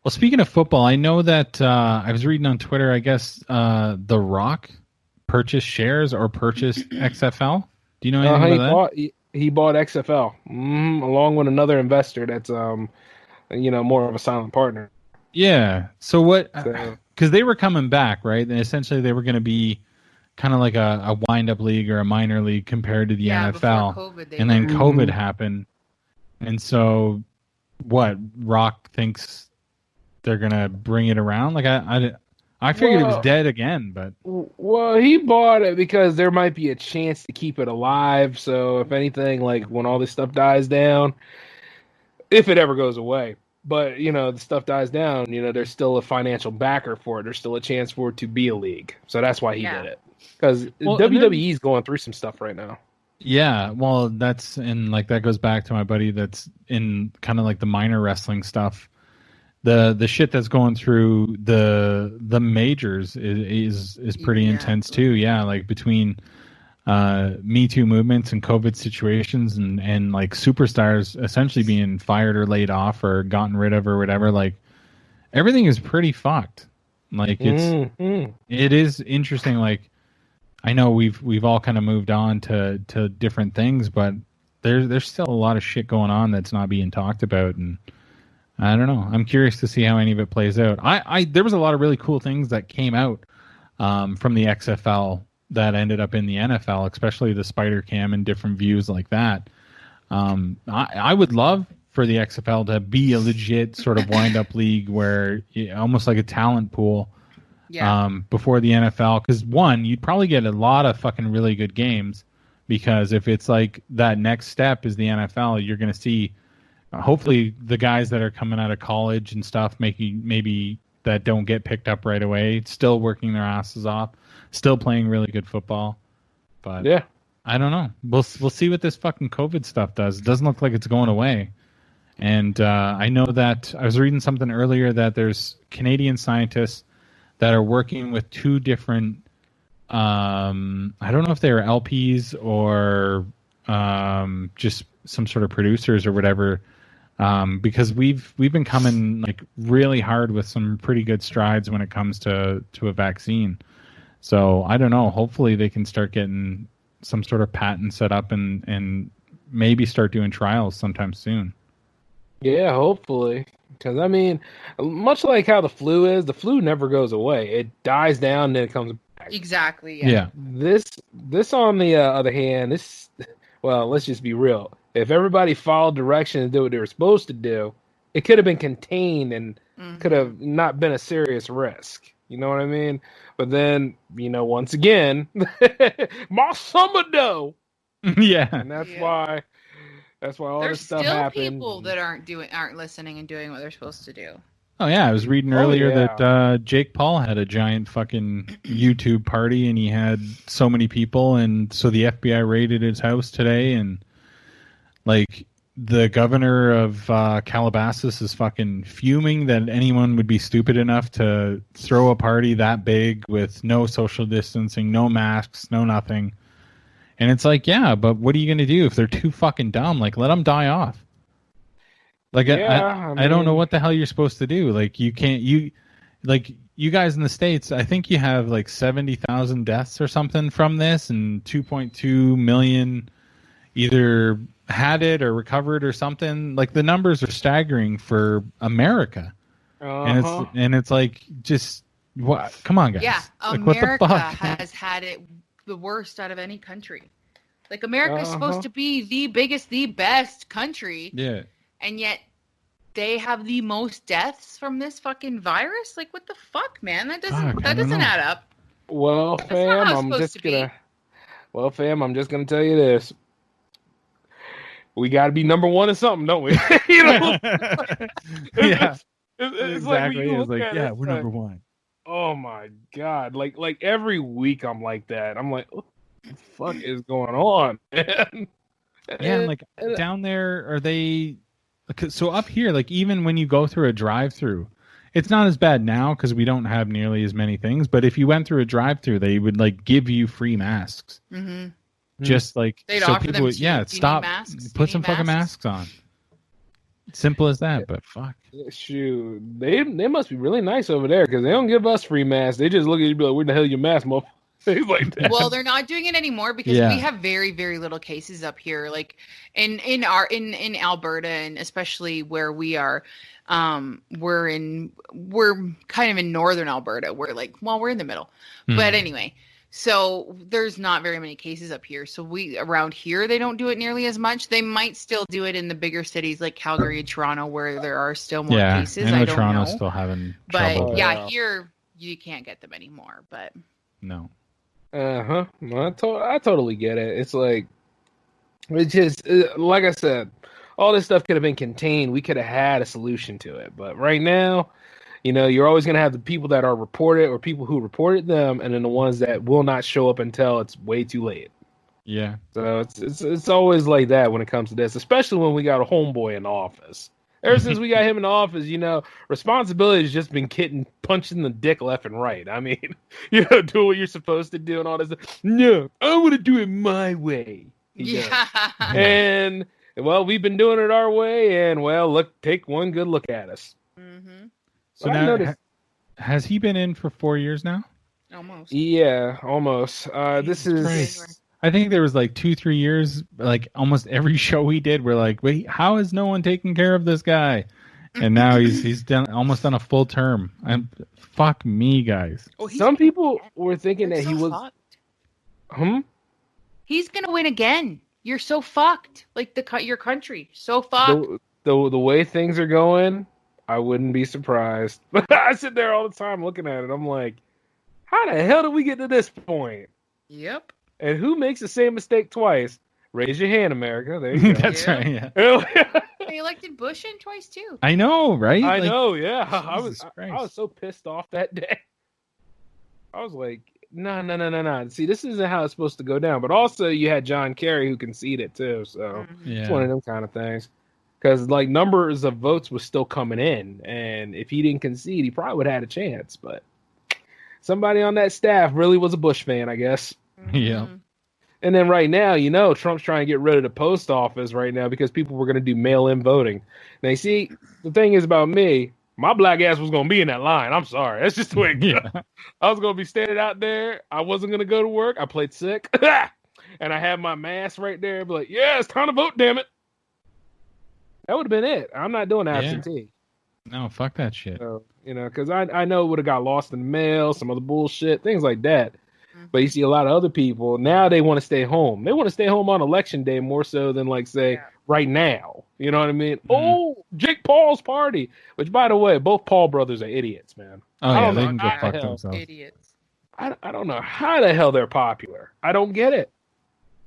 Well, speaking of football, I know that I was reading on Twitter. I guess The Rock purchased shares or purchased XFL. Do you know anything about that? He bought XFL along with another investor that's more of a silent partner. Yeah. So what? Because they were coming back, right? And essentially they were going to be kind of like a wind-up league or a minor league compared to the NFL. COVID, and then COVID happened, and so what? Rock thinks they're going to bring it around. Like I figured it was dead again, but he bought it because there might be a chance to keep it alive. So if anything, like when all this stuff dies down, if it ever goes away, but the stuff dies down, there's still a financial backer for it. There's still a chance for it to be a league. So that's why he did it. Because WWE's going through some stuff right now. Yeah, well, that goes back to my buddy that's in kind of like the minor wrestling stuff. The shit that's going through the majors is pretty intense too. Yeah, like between Me Too movements and COVID situations and like superstars essentially being fired or laid off or gotten rid of or whatever. Like everything is pretty fucked. Like it is interesting. Like I know we've all kind of moved on to different things, but there's still a lot of shit going on that's not being talked about, and I don't know. I'm curious to see how any of it plays out. There was a lot of really cool things that came out from the XFL that ended up in the NFL, especially the spider cam and different views like that. I would love for the XFL to be a legit sort of wind-up league where almost like a talent pool before the NFL. Because one, you'd probably get a lot of fucking really good games, because if it's like that next step is the NFL, you're going to see hopefully the guys that are coming out of college and stuff, maybe that don't get picked up right away, still working their asses off, still playing really good football. But I don't know. We'll see what this fucking COVID stuff does. It doesn't look like it's going away. And I know that I was reading something earlier that there's Canadian scientists that are working with two different, I don't know if they were LPs or just some sort of producers or whatever, because we've been coming like really hard with some pretty good strides when it comes to a vaccine. So I don't know. Hopefully they can start getting some sort of patent set up and maybe start doing trials sometime soon. Yeah, hopefully. Because, I mean, much like how the flu never goes away. It dies down and then it comes back. Exactly, yeah. This on the other hand, let's just be real. If everybody followed directions and did what they were supposed to do, it could have been contained and could have not been a serious risk. You know what I mean? But then, once again, my summer dough. Yeah. And that's why all this stuff happened. There's still people that aren't listening and doing what they're supposed to do. Oh yeah, I was reading earlier that Jake Paul had a giant fucking YouTube party and he had so many people, and so the FBI raided his house today, and like the governor of Calabasas is fucking fuming that anyone would be stupid enough to throw a party that big with no social distancing, no masks, no nothing. And it's like, yeah, but what are you going to do if they're too fucking dumb? Like, let them die off. Like, I don't know what the hell you're supposed to do. Like, you guys in the States, I think you have like 70,000 deaths or something from this, and 2.2 million either had it or recovered or something. Like, the numbers are staggering for America. And it's like, just what? Come on, guys. Yeah, like, America what the fuck? has had it the worst out of any country. Like, America is supposed to be the biggest, the best country. Yeah. And yet they have the most deaths from this fucking virus? Like, what the fuck, man? That doesn't add up. Well, fam, I'm just gonna tell you this. We got to be number one in something, don't we? Yeah. It's exactly. Like we're number one. Oh my God. Like every week I'm like that. I'm like, what the fuck is going on, man? Yeah, and like down there, are they So up here, like even when you go through a drive-through, it's not as bad now because we don't have nearly as many things. But if you went through a drive-through, they would like give you free masks. Mm-hmm. Just like They'd so offer people them would, to you. yeah, Do you stop, need masks? put some fucking masks on. Simple as that, but fuck. Shoot, they must be really nice over there because they don't give us free masks. They just look at you and be like, "Where the hell are your mask, motherfucker?" Like that. Well, they're not doing it anymore because we have very, very little cases up here. Like in Alberta, and especially where we are, we're kind of in northern Alberta. We're in the middle. But anyway, so there's not very many cases up here. So around here they don't do it nearly as much. They might still do it in the bigger cities like Calgary and Toronto where there are still more cases. I know don't Toronto's know. still having trouble. trouble. But here you can't get them anymore. But no. I totally get it. It's like, it's just like I said, all this stuff could have been contained. We could have had a solution to it, but right now, you're always going to have the people that are reported or people who reported them, and then the ones that will not show up until it's way too late. Yeah. So it's always like that when it comes to this, especially when we got a homeboy in the office. Ever since we got him in the office, responsibility has just been punching the dick left and right. I mean, do what you're supposed to do and all this. No, I want to do it my way. And, well, we've been doing it our way, and, well, take one good look at us. Mm-hmm. So now, has he been in for 4 years now? Almost. Yeah, almost. This is... Christ. I think there was like 2-3 years, like almost every show we did, we're like, wait, how is no one taking care of this guy? And now he's almost done a full term. Fuck me, guys. Some people were thinking that he was. Fucked. He's gonna win again. You're so fucked. Like your country, so fucked. The way things are going, I wouldn't be surprised. I sit there all the time looking at it. I'm like, how the hell did we get to this point? Yep. And who makes the same mistake twice? Raise your hand, America. There you go. That's right. Yeah. They elected Bush in twice too. I know, right? I know. Yeah. I was so pissed off that day. I was like, no. See, this isn't how it's supposed to go down. But also, you had John Kerry who conceded too. So it's one of them kind of things. Because like numbers of votes was still coming in, and if he didn't concede, he probably would have had a chance. But somebody on that staff really was a Bush fan, I guess. Yeah. And then right now, Trump's trying to get rid of the post office right now because people were going to do mail-in voting. Now, you see, the thing is about me, my black ass was going to be in that line. I'm sorry. That's just the way it goes. Yeah. I was going to be standing out there. I wasn't going to go to work. I played sick. And I had my mask right there. I'd be like, yeah, it's time to vote, damn it. That would have been it. I'm not doing absentee. No, fuck that shit. So, because I know it would have got lost in the mail, some other bullshit, things like that. But you see a lot of other people, now they want to stay home. They want to stay home on election day more so than, right now. You know what I mean? Mm-hmm. Oh, Jake Paul's party. Which, by the way, both Paul brothers are idiots, man. Oh, yeah, they can go fuck themselves. Idiots. I don't know how the hell they're popular. I don't get it.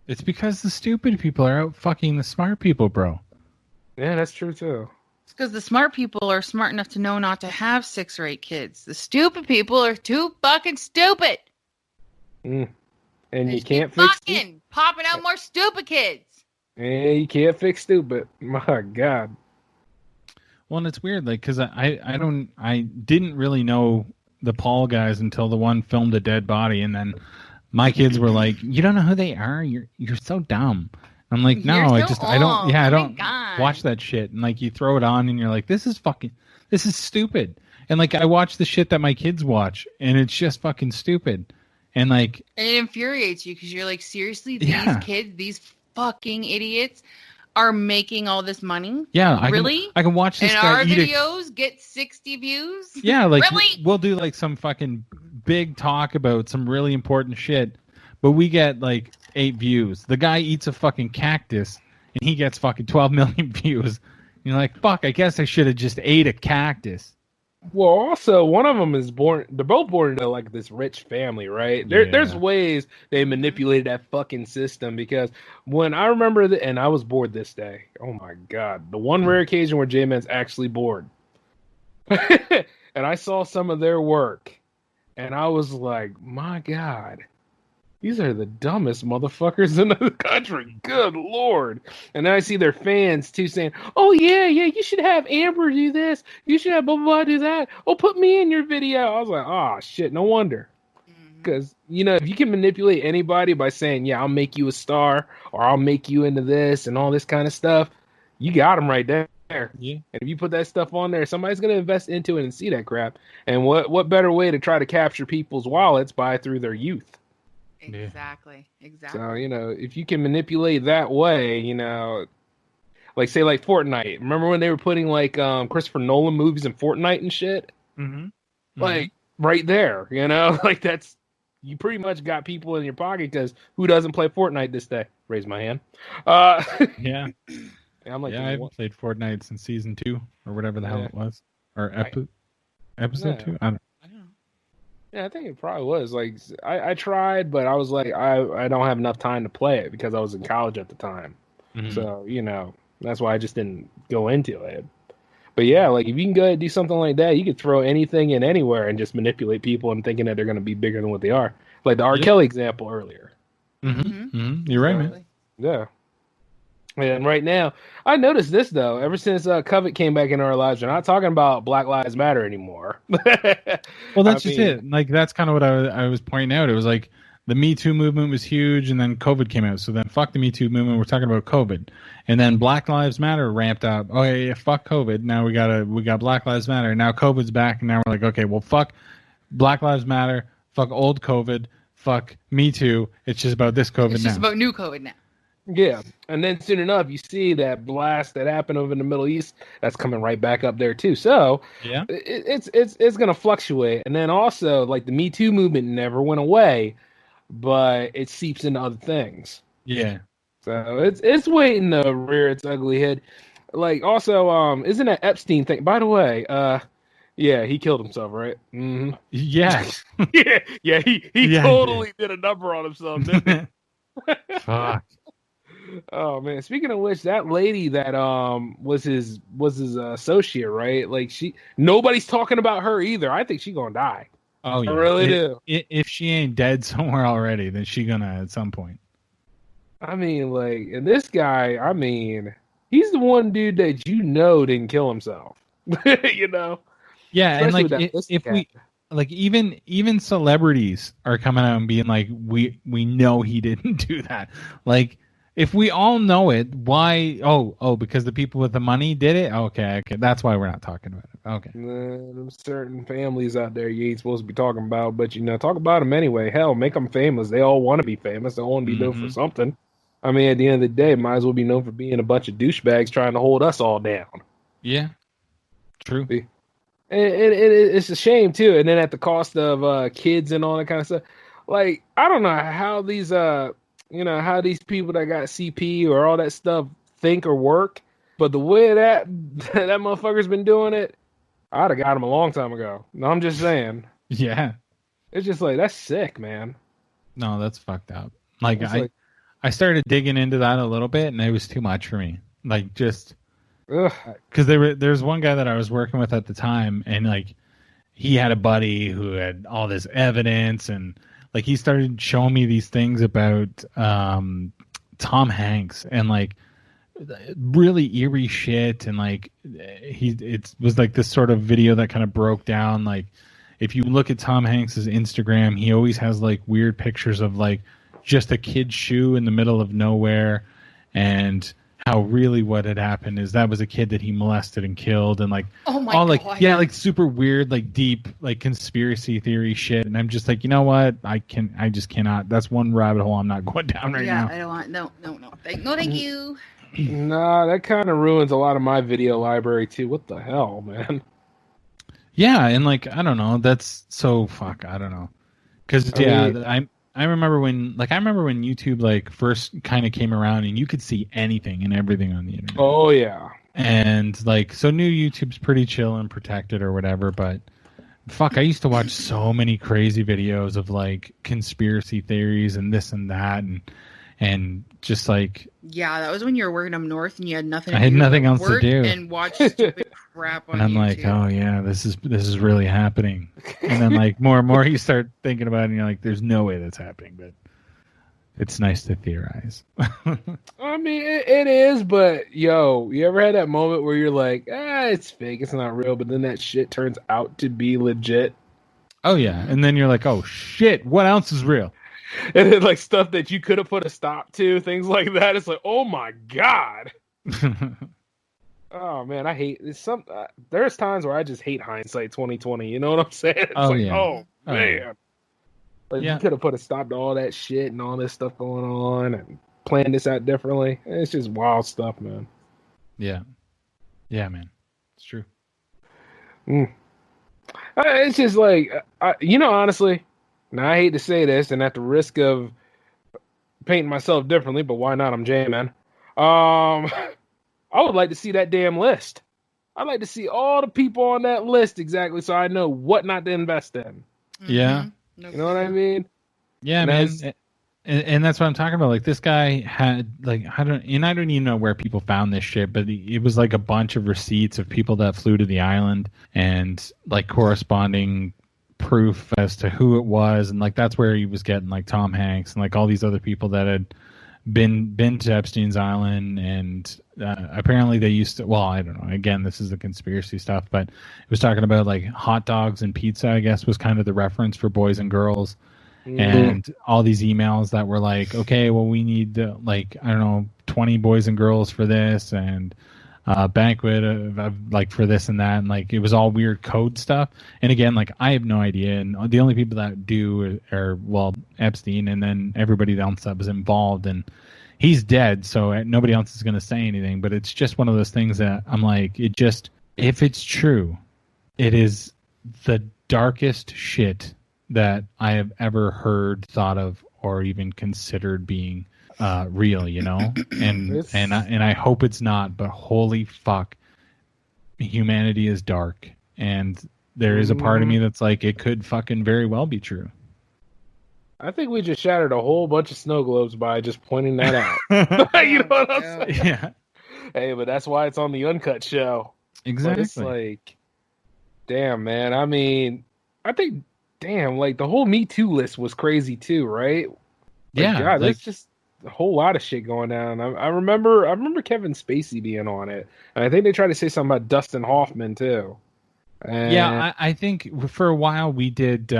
It's because the stupid people are out fucking the smart people, bro. Yeah, that's true, too. It's because the smart people are smart enough to know not to have 6 or 8 kids. The stupid people are too fucking stupid. And you can't fix popping out more stupid kids. And you can't fix stupid. My God. Well, and it's weird, because I didn't really know the Paul guys until the one filmed a dead body, and then my kids were like, "You don't know who they are? You're so dumb." I'm like, "No, I don't watch that shit." And you throw it on, and you're like, "This is stupid." And I watch the shit that my kids watch, and it's just fucking stupid. And it infuriates you because you're like, seriously, these kids, these fucking idiots are making all this money? Yeah. I can watch this guy our videos get 60 views? Yeah, really? We'll do some fucking big talk about some really important shit, but we get 8 views. The guy eats a fucking cactus and he gets fucking 12 million views. And you're like, fuck, I guess I should have just ate a cactus. Well, also, one of them is born. They're both born into this rich family, right? There's ways they manipulated that fucking system because when I remember and I was bored this day. Oh my God, the one rare occasion where J-Man's actually bored, and I saw some of their work, and I was like, my God, These are the dumbest motherfuckers in the country. Good Lord. And then I see their fans, too, saying, oh, yeah, you should have Amber do this. You should have blah, blah, blah do that. Oh, put me in your video. I was like, oh, shit, no wonder. Because, if you can manipulate anybody by saying, yeah, I'll make you a star or I'll make you into this and all this kind of stuff, you got them right there. Yeah. And if you put that stuff on there, somebody's going to invest into it and see that crap. And what better way to try to capture people's wallets through their youth? Exactly. So, if you can manipulate that way, like say like Fortnite. Remember when they were putting like Christopher Nolan movies in Fortnite and shit? Mm-hmm. Like right there, like that's, you pretty much got people in your pocket because who doesn't play Fortnite this day? Raise my hand. Yeah. I'm like, I haven't played Fortnite since season 2 or whatever the hell it was. Or episode 2? I don't know. Yeah, I think it probably was. Like, I tried, but I was like, I don't have enough time to play it because I was in college at the time. Mm-hmm. So, that's why I just didn't go into it. But yeah, like if you can go ahead and do something like that, you could throw anything in anywhere and just manipulate people and thinking that they're going to be bigger than what they are. Like the R. Kelly example earlier. Mm-hmm. Mm-hmm. You're right, man. Yeah. And right now, I noticed this though. Ever since COVID came back into our lives, we're not talking about Black Lives Matter anymore. Well, that's it. Like that's kind of what I was pointing out. It was like the Me Too movement was huge, and then COVID came out. So then, fuck the Me Too movement. We're talking about COVID, and then Black Lives Matter ramped up. Oh yeah, fuck COVID. Now we got Black Lives Matter. Now COVID's back, and now we're like, okay, well, fuck Black Lives Matter. Fuck old COVID. Fuck Me Too. It's just about this COVID now. It's just about new COVID now. Yeah, and then soon enough, you see that blast that happened over in the Middle East. That's coming right back up there too. So yeah, it's going to fluctuate. And then also, like the Me Too movement never went away, but it seeps into other things. Yeah. So it's waiting to rear its ugly head. Like also, isn't that Epstein thing? By the way, yeah, he killed himself, right? Mm-hmm. Yeah. yeah, he totally did a number on himself, didn't he? Fuck. Oh man! Speaking of which, that lady that was his associate, right? Like nobody's talking about her either. I think she's gonna die. Oh yeah, I really do. If she ain't dead somewhere already, then she's gonna at some point. I mean, like, and this guy, I mean, he's the one dude that didn't kill himself. Yeah, especially and like if we like even celebrities are coming out and being like, we know he didn't do that, like. If we all know it, why? Oh, because the people with the money did it? Okay. That's why we're not talking about it. Okay. There's certain families out there you ain't supposed to be talking about, but talk about them anyway. Hell, make them famous. They all want to be famous. They all want to be known for something. I mean, at the end of the day, might as well be known for being a bunch of douchebags trying to hold us all down. Yeah. True. It's a shame, too. And then at the cost of kids and all that kind of stuff. Like, I don't know how these... how these people that got CP or all that stuff think or work, but the way that motherfucker's been doing it, I'd have got him a long time ago. No, I'm just saying. Yeah. It's just like, that's sick, man. No, that's fucked up. Like, I started digging into that a little bit, and it was too much for me. Like, just... Because there's one guy that I was working with at the time, and, like, he had a buddy who had all this evidence, and... Like he started showing me these things about Tom Hanks and like really eerie shit, and like it was like this sort of video that kind of broke down. Like if you look at Tom Hanks's Instagram, he always has like weird pictures of like just a kid's shoe in the middle of nowhere, and how really what had happened is that was a kid that he molested and killed, and like all like God. Like super weird, like deep, like conspiracy theory shit. And I'm just like, you know what? I just cannot. That's one rabbit hole I'm not going down right now. Yeah, I don't want. No. Thank you. Nah, that kind of ruins a lot of my video library too. What the hell, man? Yeah, and like I don't know. That's so fuck. I don't know. Because I remember when YouTube like first kind of came around and you could see anything and everything on the internet. Oh yeah. And like so new YouTube's pretty chill and protected or whatever, but fuck, I used to watch so many crazy videos of like conspiracy theories and this and that and just like yeah, that was when you were working up north and you had nothing. I had nothing else to do and watch stupid crap on and I'm YouTube. like, oh yeah, this is really happening. And then like more and more you start thinking about it and you're like, there's no way that's happening. But it's nice to theorize. I mean, it is, but yo, you ever had that moment where you're like, it's fake, it's not real, but then that shit turns out to be legit? Oh yeah, and then you're like, oh shit, what else is real? And then like stuff that you could have put a stop to, things like that. It's like, oh my god. Oh man, I hate this. There's times where I just hate hindsight 2020. You know what I'm saying? It's oh man, like you could have put a stop to all that shit and all this stuff going on and planned this out differently. It's just wild stuff, man. Yeah, man, it's true. It's just like honestly. Now I hate to say this, and at the risk of painting myself differently, but why not? I'm J-Man. I would like to see that damn list. I'd like to see all the people on that list exactly, so I know what not to invest in. Yeah, you know what I mean? Yeah, man. And that's what I'm talking about. Like this guy had I don't even know where people found this shit, but it was like a bunch of receipts of people that flew to the island and like corresponding proof as to who it was, and like that's where he was getting like Tom Hanks and like all these other people that had been to Epstein's Island, and apparently they used to. Well, I don't know. Again, this is the conspiracy stuff, but it was talking about like hot dogs and pizza. I guess was kind of the reference for boys and girls, and all these emails that were like, okay, well we need like I don't know 20 boys and girls for this, and banquet of like for this and that, and like it was all weird code stuff. And again, like I have no idea, and the only people that do are Epstein, and then everybody else that was involved, and he's dead, so nobody else is going to say anything. But it's just one of those things that I'm like, if it's true, it is the darkest shit that I have ever heard, thought of, or even considered being real, and I hope it's not, but holy fuck, humanity is dark, and there is a part of me that's like, it could fucking very well be true. I think we just shattered a whole bunch of snow globes by just pointing that out. You know what I'm saying? Yeah. Hey, but that's why it's on the Uncut show. Exactly. But it's like, damn, man. I mean, I think, like the whole Me Too list was crazy too, right? Yeah. God, that's just a whole lot of shit going down. I remember Kevin Spacey being on it, and I think they tried to say something about Dustin Hoffman too. And yeah, I think for a while we did.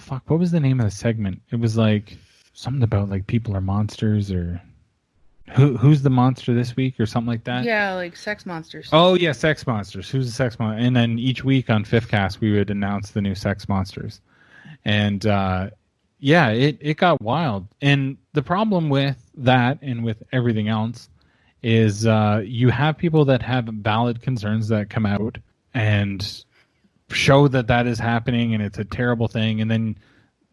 What was the name of the segment? It was like something about like people are monsters, or who's the monster this week, or something like that. Yeah, like sex monsters. Oh yeah, sex monsters. Who's the sex monster? And then each week on Fifth Cast we would announce the new sex monsters, and yeah, it got wild. And the problem with that and with everything else is you have people that have valid concerns that come out and show that is happening and it's a terrible thing. And then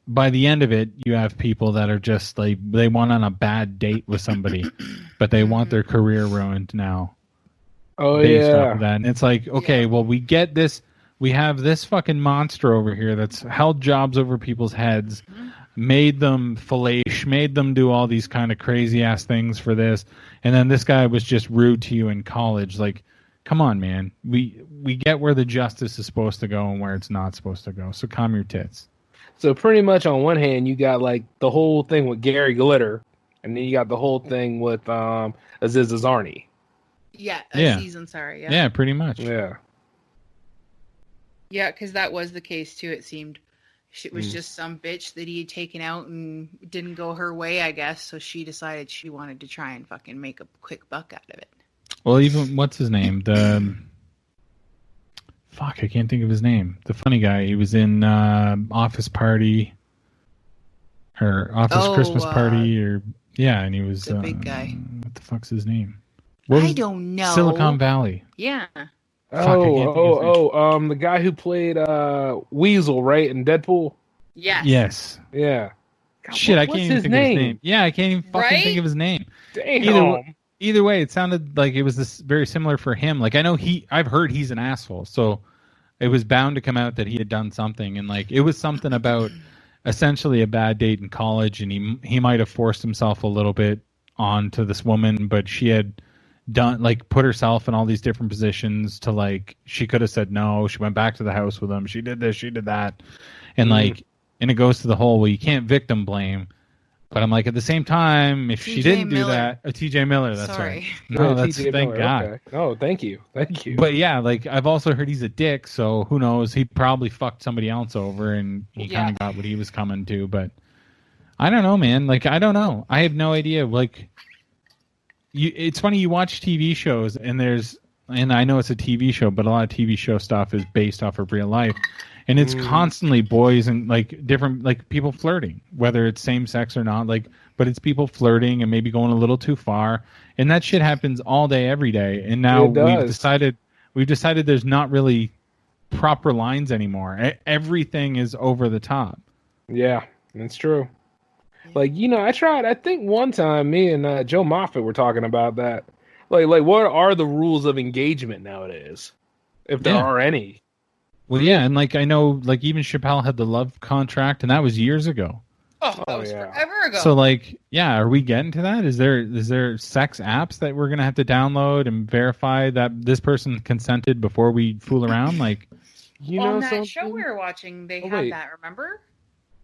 by the end of it, you have people that are just like, they went on a bad date with somebody, but they want their career ruined now. Oh, based yeah. off of that. And it's like, okay, well, we get this. We have this fucking monster over here that's held jobs over people's heads, made them fellation, made them do all these kind of crazy ass things for this, and then this guy was just rude to you in college. Like, come on, man. We get where the justice is supposed to go and where it's not supposed to go. So calm your tits. So pretty much on one hand, you got like the whole thing with Gary Glitter, and then you got the whole thing with Aziz Ansari. Yeah, Aziz Ansari. Yeah. Yeah, pretty much. Yeah. Yeah, because that was the case too. It seemed it was just some bitch that he had taken out and didn't go her way, I guess. So she decided she wanted to try and fucking make a quick buck out of it. Well, even what's his name? I can't think of his name. The funny guy. He was in Office Party or Office Christmas Party, or and he was the big guy. What the fuck's his name? I don't know. Silicon Valley. Yeah. The guy who played Weasel, right, in Deadpool? Yes. Yes. Yeah. God, shit, I can't even think of his name. Yeah, I can't even fucking think of his name. Damn. Either way, it sounded like it was this very similar for him. Like, I know I've heard he's an asshole, so it was bound to come out that he had done something, and like it was something about essentially a bad date in college, and he might have forced himself a little bit onto this woman, but she had put herself in all these different positions to like, she could have said no. She went back to the house with him. She did this, she did that. And and it goes to the whole, well, you can't victim blame, But I'm like, at the same time, if she didn't do Miller. that, TJ Miller, that's Sorry. right. No, that's TJ thank Miller, God. Okay. Oh, thank you. But yeah, like I've also heard he's a dick, so who knows? He probably fucked somebody else over, and he kind of got what he was coming to. But I don't know, man. Like I don't know. I have no idea. Like, it's funny, you watch TV shows, and I know it's a TV show, but a lot of TV show stuff is based off of real life. And it's constantly boys and like different, like people flirting, whether it's same sex or not, like, but it's people flirting and maybe going a little too far. And that shit happens all day, every day. And now we've decided there's not really proper lines anymore. Everything is over the top. Yeah, that's true. Like, I think one time me and Joe Moffat were talking about that. Like what are the rules of engagement nowadays? If there are any. Well, yeah, and like I know, like even Chappelle had the love contract, and that was years ago. Oh, that was forever ago. So, like, yeah, are we getting to that? Is there sex apps that we're gonna have to download and verify that this person consented before we fool around? Like, on that show we were watching, they had that. Remember?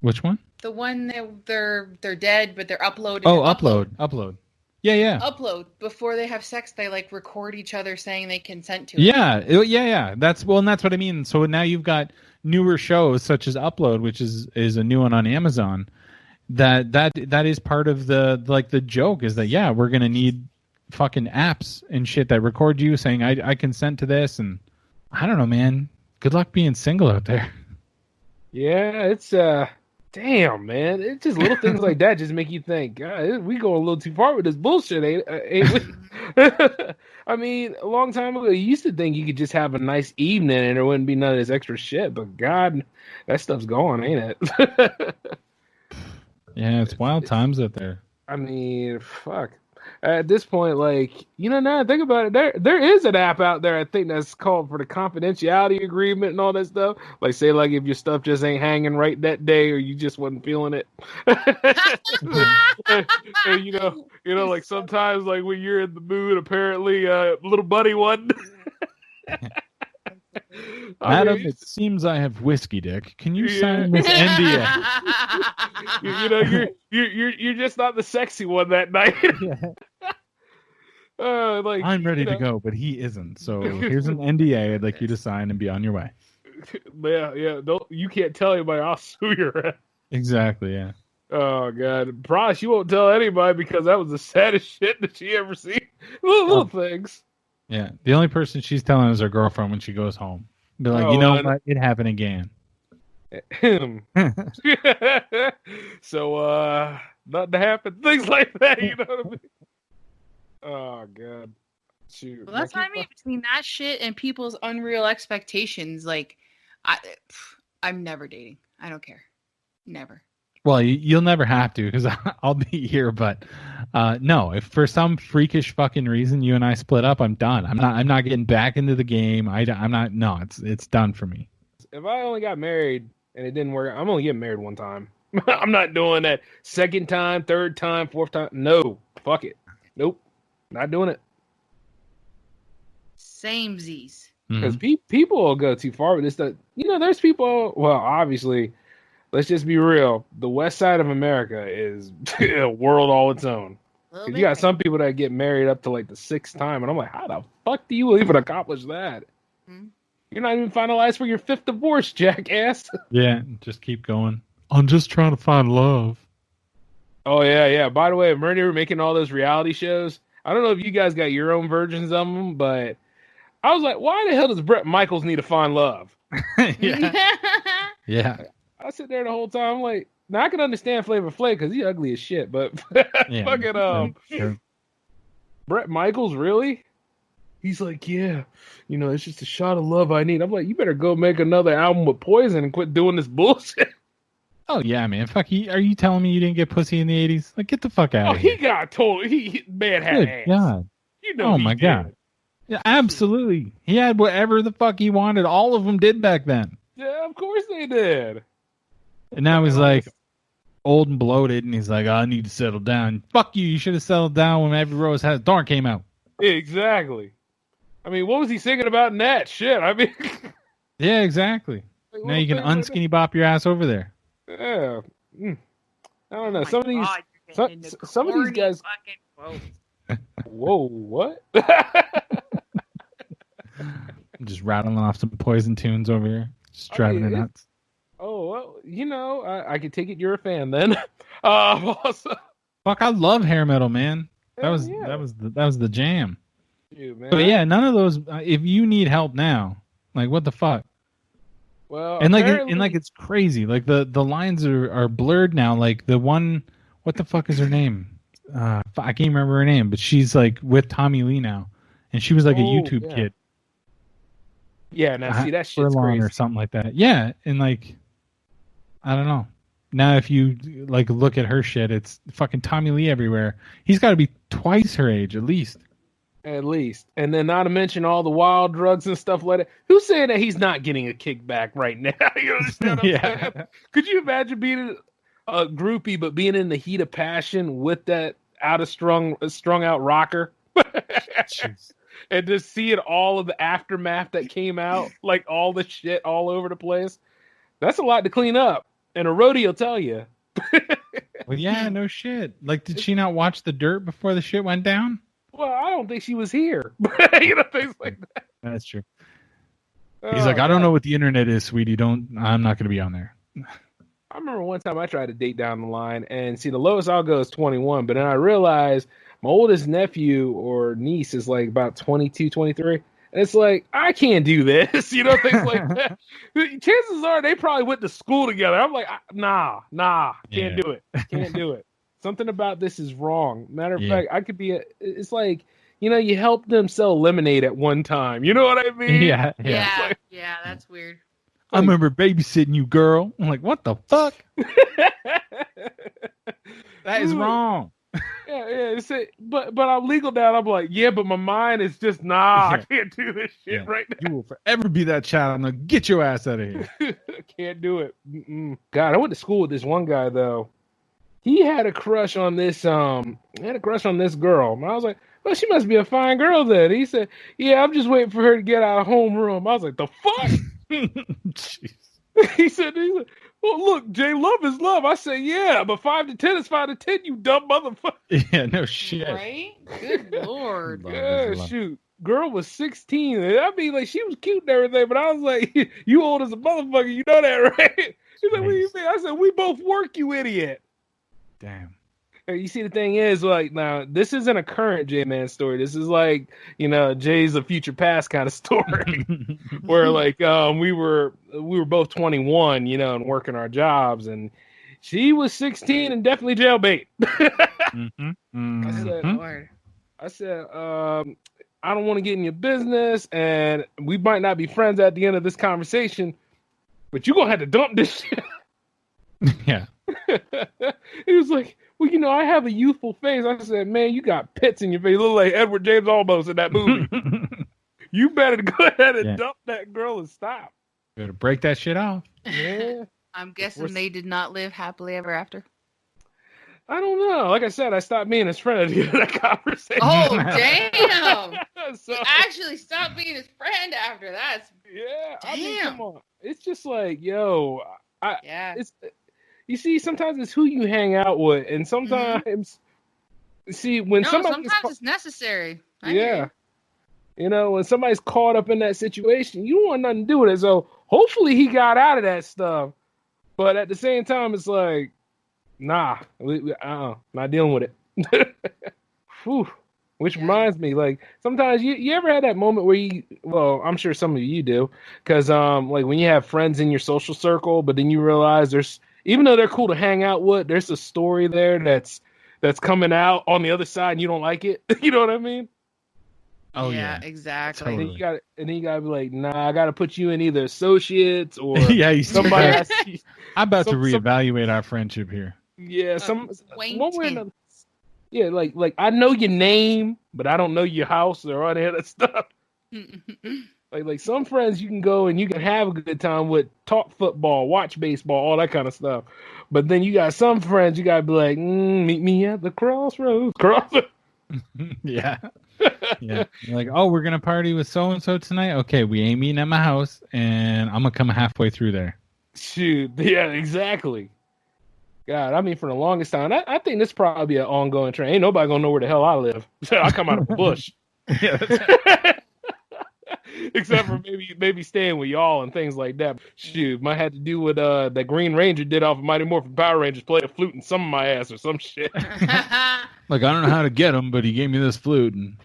Which one? The one that they're dead, but they're uploading. Oh, upload. Yeah. Upload before they have sex. They like record each other saying they consent to it. Yeah. That's what I mean. So now you've got newer shows such as Upload, which is a new one on Amazon. That is part of the joke is that we're gonna need fucking apps and shit that record you saying I consent to this, and I don't know, man. Good luck being single out there. Yeah, it's damn, man. It's just little things like that just make you think, God, we go a little too far with this bullshit, ain't we? I mean, a long time ago, you used to think you could just have a nice evening and there wouldn't be none of this extra shit. But God, that stuff's going, ain't it? Yeah, it's wild times out there. I mean, fuck. At this point, like, now think about it. There is an app out there, I think, that's called for the confidentiality agreement and all that stuff. Like, say, like, if your stuff just ain't hanging right that day, or you just wasn't feeling it. and, like sometimes, like when you're in the mood, apparently, little buddy wasn't. Madam, it seems I have whiskey dick. Can you sign this NDA? You're just not the sexy one that night. Like, I'm ready to go, but he isn't. So here's an NDA I'd like you to sign and be on your way. Yeah. You can't tell anybody. I'll sue your ass. Exactly. Yeah. Oh God, promise you won't tell anybody because that was the saddest shit that she ever seen. Little things. Yeah, the only person she's telling is her girlfriend when she goes home. Be like, what? It happened again. So, nothing happened. Things like that, you know what I mean? Oh, God. Shoot. Well, that's what I mean. Between that shit and people's unreal expectations, like, I'm never dating. I don't care. Never. Well, you'll never have to because I'll be here. But no, if for some freakish fucking reason you and I split up, I'm done. I'm not getting back into the game. I'm not. No, it's done for me. If I only got married and it didn't work, I'm only getting married one time. I'm not doing that second time, third time, fourth time. No, fuck it. Nope, not doing it. Samesies. Because people will go too far with this stuff. There's people. Well, obviously. Let's just be real. The west side of America is a world all its own. You got some people that get married up to like the sixth time, and I'm like, how the fuck do you even accomplish that? You're not even finalized for your fifth divorce, jackass. Yeah, just keep going. I'm just trying to find love. Oh, yeah. By the way, Murray were making all those reality shows. I don't know if you guys got your own versions of them, but I was like, why the hell does Bret Michaels need to find love? Yeah. I sit there the whole time, I'm like, now I can understand Flavor Flav because he's ugly as shit, but fucking Bret Michaels, really? He's like, yeah, it's just a shot of love I need. I'm like, you better go make another album with Poison and quit doing this bullshit. Oh yeah, man. Fuck you. Are you telling me you didn't get pussy in the 80s? Like, get the fuck out of here. He got told. Man had Good ass. God. Oh my God. Yeah, absolutely. He had whatever the fuck he wanted. All of them did back then. Yeah, of course they did. And now he's like old and bloated, and he's like, I need to settle down. Fuck you. You should have settled down when Every Rose Has a Thorn came out. Exactly. I mean, what was he singing about in that? Shit, I mean. Yeah, exactly. Like, now you can unskinny bop your ass over there. Yeah. I don't know. Some of these. Some of these guys. Whoa, what? I'm just rattling off some Poison tunes over here, just driving her nuts. Oh, well, I can take it you're a fan then. Also, fuck, I love hair metal, man. That was the jam. Dude, man. But yeah, none of those. If you need help now, like what the fuck? Well, and it's crazy. Like the lines are blurred now. Like the one, what the fuck is her name? I can't remember her name, but she's like with Tommy Lee now, and she was like a YouTube kid. Yeah, now see that shit's crazy or something like that. Yeah, and like I don't know. Now if you like look at her shit, it's fucking Tommy Lee everywhere. He's got to be twice her age at least. At least, and then not to mention all the wild drugs and stuff like that. Who's saying that he's not getting a kickback right now? You understand what I'm saying? Could you imagine being a groupie, but being in the heat of passion with that strung out rocker, and just seeing all of the aftermath that came out, like all the shit all over the place? That's a lot to clean up, and a roadie will tell you. Well, yeah, no shit. Like, did she not watch The Dirt before the shit went down? Well, I don't think she was here. Things like that. That's true. He's like, I don't know what the internet is, sweetie. I'm not going to be on there. I remember one time I tried to date down the line, and see, the lowest I'll go is 21, but then I realized my oldest nephew or niece is like about 22, 23, and it's like, I can't do this, things like that. Chances are they probably went to school together. I'm like, nah, can't do it. Can't do it. Something about this is wrong. Matter of fact, I could be it's like, you helped them sell lemonade at one time. You know what I mean? Yeah, that's weird. I remember babysitting you, girl. I'm like, what the fuck? That is wrong. Yeah. But I'm legal now. I'm like, but my mind is just, I can't do this shit right now. You will forever be that child. Now get your ass out of here. Can't do it. Mm-mm. God, I went to school with this one guy, though. He had a crush on this girl. And I was like, well, she must be a fine girl then. He said, yeah, I'm just waiting for her to get out of homeroom. I was like, the fuck? Jeez. He said, well, look, Jay, love is love. I said, yeah, but 5 to 10 is 5 to 10, you dumb motherfucker. Yeah, no shit. Right? Good Lord. Yeah, shoot. Girl was 16. I mean, like, she was cute and everything, but I was like, you old as a motherfucker. You know that, right? She's like, what do you mean? I said, we both work, you idiot. Damn. You see, the thing is, like, now, this isn't a current J-Man story. This is like, Jay's a future past kind of story. Where, like, we were both 21, and working our jobs, and she was 16 and definitely jailbait. I said, I don't want to get in your business, and we might not be friends at the end of this conversation, but you're going to have to dump this shit. Yeah. He was like, well, I have a youthful face. I said, man, you got pits in your face. You look like Edward James Olmos in that movie. You better go ahead and dump that girl and stop. Better break that shit off. Yeah. I'm guessing they did not live happily ever after. I don't know. Like I said, I stopped being his friend at the end of that conversation. Oh, damn. So, you actually stopped being his friend after that. Yeah. Damn. I mean, come on. It's just like, you see, sometimes it's who you hang out with, and sometimes, sometimes it's necessary. When somebody's caught up in that situation, you don't want nothing to do with it. So hopefully he got out of that stuff, but at the same time, it's like, not dealing with it. Whew. Which reminds me, like, sometimes you ever had that moment where I'm sure some of you do, because like when you have friends in your social circle, but then you realize even though they're cool to hang out with, there's a story there that's coming out on the other side and you don't like it. You know what I mean? Oh yeah, exactly. Totally. And then you gotta be like, nah, I gotta put you in either associates or somebody. I'm about to reevaluate our friendship here. Yeah, one way or another. Yeah, like I know your name, but I don't know your house or all that other stuff. Like some friends you can go and you can have a good time with, talk football, watch baseball, all that kind of stuff. But then you got some friends you gotta be like, meet me at the crossroads. Yeah. Yeah. You're like, oh, we're gonna party with so and so tonight. Okay, we ain't meeting at my house, and I'm gonna come halfway through there. Shoot, yeah, exactly. God, I mean, for the longest time, I think this probably be an ongoing trend. Ain't nobody gonna know where the hell I live. I come out of the bush. Except for maybe staying with y'all and things like that. Shoot, might have to do what that Green Ranger did off of Mighty Morphin Power Rangers, play a flute in some of my ass or some shit. Like, I don't know how to get him, but he gave me this flute, and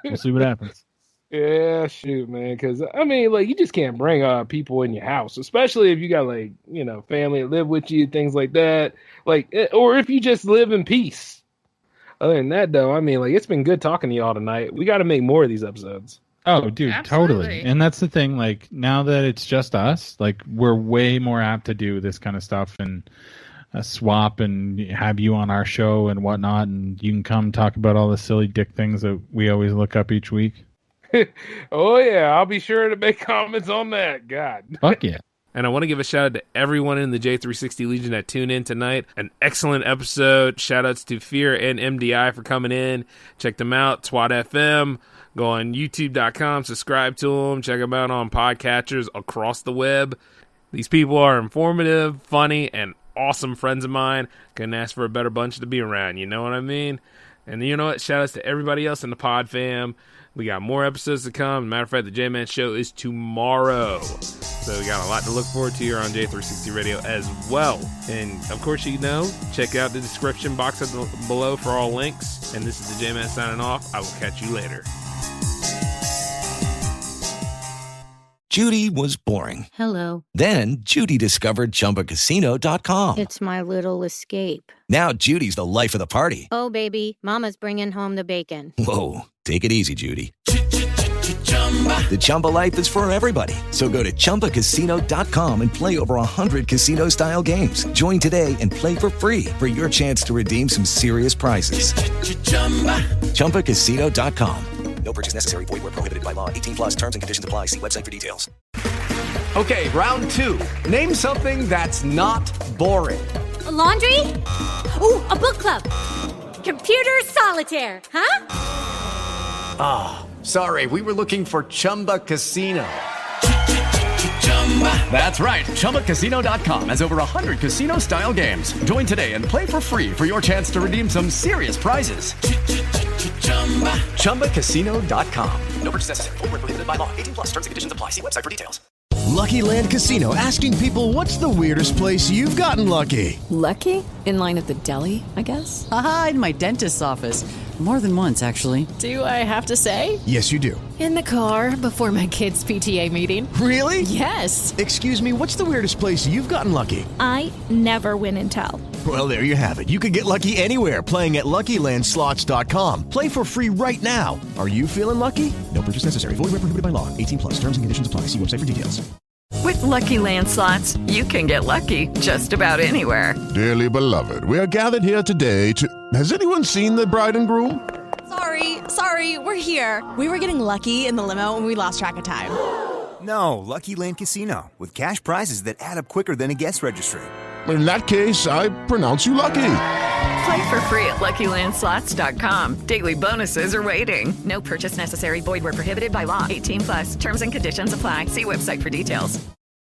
we'll see what happens. Yeah, shoot, man. Because I mean, like, you just can't bring people in your house, especially if you got like family that live with you, things like that. Like, or if you just live in peace. Other than that, though, I mean, like, it's been good talking to y'all tonight. We got to make more of these episodes. Oh, dude, Absolutely. totally. And that's the thing. Like, now that it's just us, like, we're way more apt to do this kind of stuff and swap and have you on our show and whatnot, and you can come talk about all the silly dick things that we always look up each week. Oh, yeah. I'll be sure to make comments on that. God. Fuck yeah. And I want to give a shout out to everyone in the J360 Legion that tuned in tonight. An excellent episode. Shout outs to Fear and MDI for coming in. Check them out. Twat FM. Go on youtube.com. Subscribe to them. Check them out on podcatchers across the web. These people are informative, funny, and awesome friends of mine. Couldn't ask for a better bunch to be around. You know what I mean? And you know what? Shout outs to everybody else in the pod fam. We got more episodes to come. As a matter of fact, the J-Man show is tomorrow. So we got a lot to look forward to here on J360 Radio as well. And, of course, check out the description box below for all links. And this is the J-Man signing off. I will catch you later. Judy was boring. Hello. Then Judy discovered ChumbaCasino.com. It's my little escape. Now Judy's the life of the party. Oh, baby, mama's bringing home the bacon. Whoa, take it easy, Judy. The Chumba life is for everybody. So go to ChumbaCasino.com and play over 100 casino-style games. Join today and play for free for your chance to redeem some serious prizes. ChumbaCasino.com. No purchase necessary. Void where prohibited by law. 18 plus terms and conditions apply. See website for details. Okay, round two. Name something that's not boring. A laundry? Ooh, a book club. Computer solitaire, huh? Ah, sorry, we were looking for Chumba Casino. That's right, ChumbaCasino.com has over 100 casino-style games. Join today and play for free for your chance to redeem some serious prizes. ChumbaCasino.com. No purchase necessary. Void where prohibited by law. 18 plus terms and conditions apply. See website for details. Lucky Land Casino, asking people, what's the weirdest place you've gotten lucky? Lucky? In line at the deli, I guess? Aha, in my dentist's office. More than once, actually. Do I have to say? Yes, you do. In the car before my kids' PTA meeting. Really? Yes. Excuse me, what's the weirdest place you've gotten lucky? I never win and tell. Well, there you have it. You can get lucky anywhere, playing at LuckyLandSlots.com. Play for free right now. Are you feeling lucky? No purchase necessary. Void where prohibited by law. 18 plus. Terms and conditions apply. See website for details. With Lucky Land Slots, you can get lucky just about anywhere. Dearly beloved, we are gathered here today to... Has anyone seen the bride and groom? Sorry, we're here. We were getting lucky in the limo and we lost track of time. No, Lucky Land Casino, with cash prizes that add up quicker than a guest registry. In that case, I pronounce you lucky. Play for free at LuckyLandSlots.com. Daily bonuses are waiting. No purchase necessary. Void where prohibited by law. 18 plus. Terms and conditions apply. See website for details.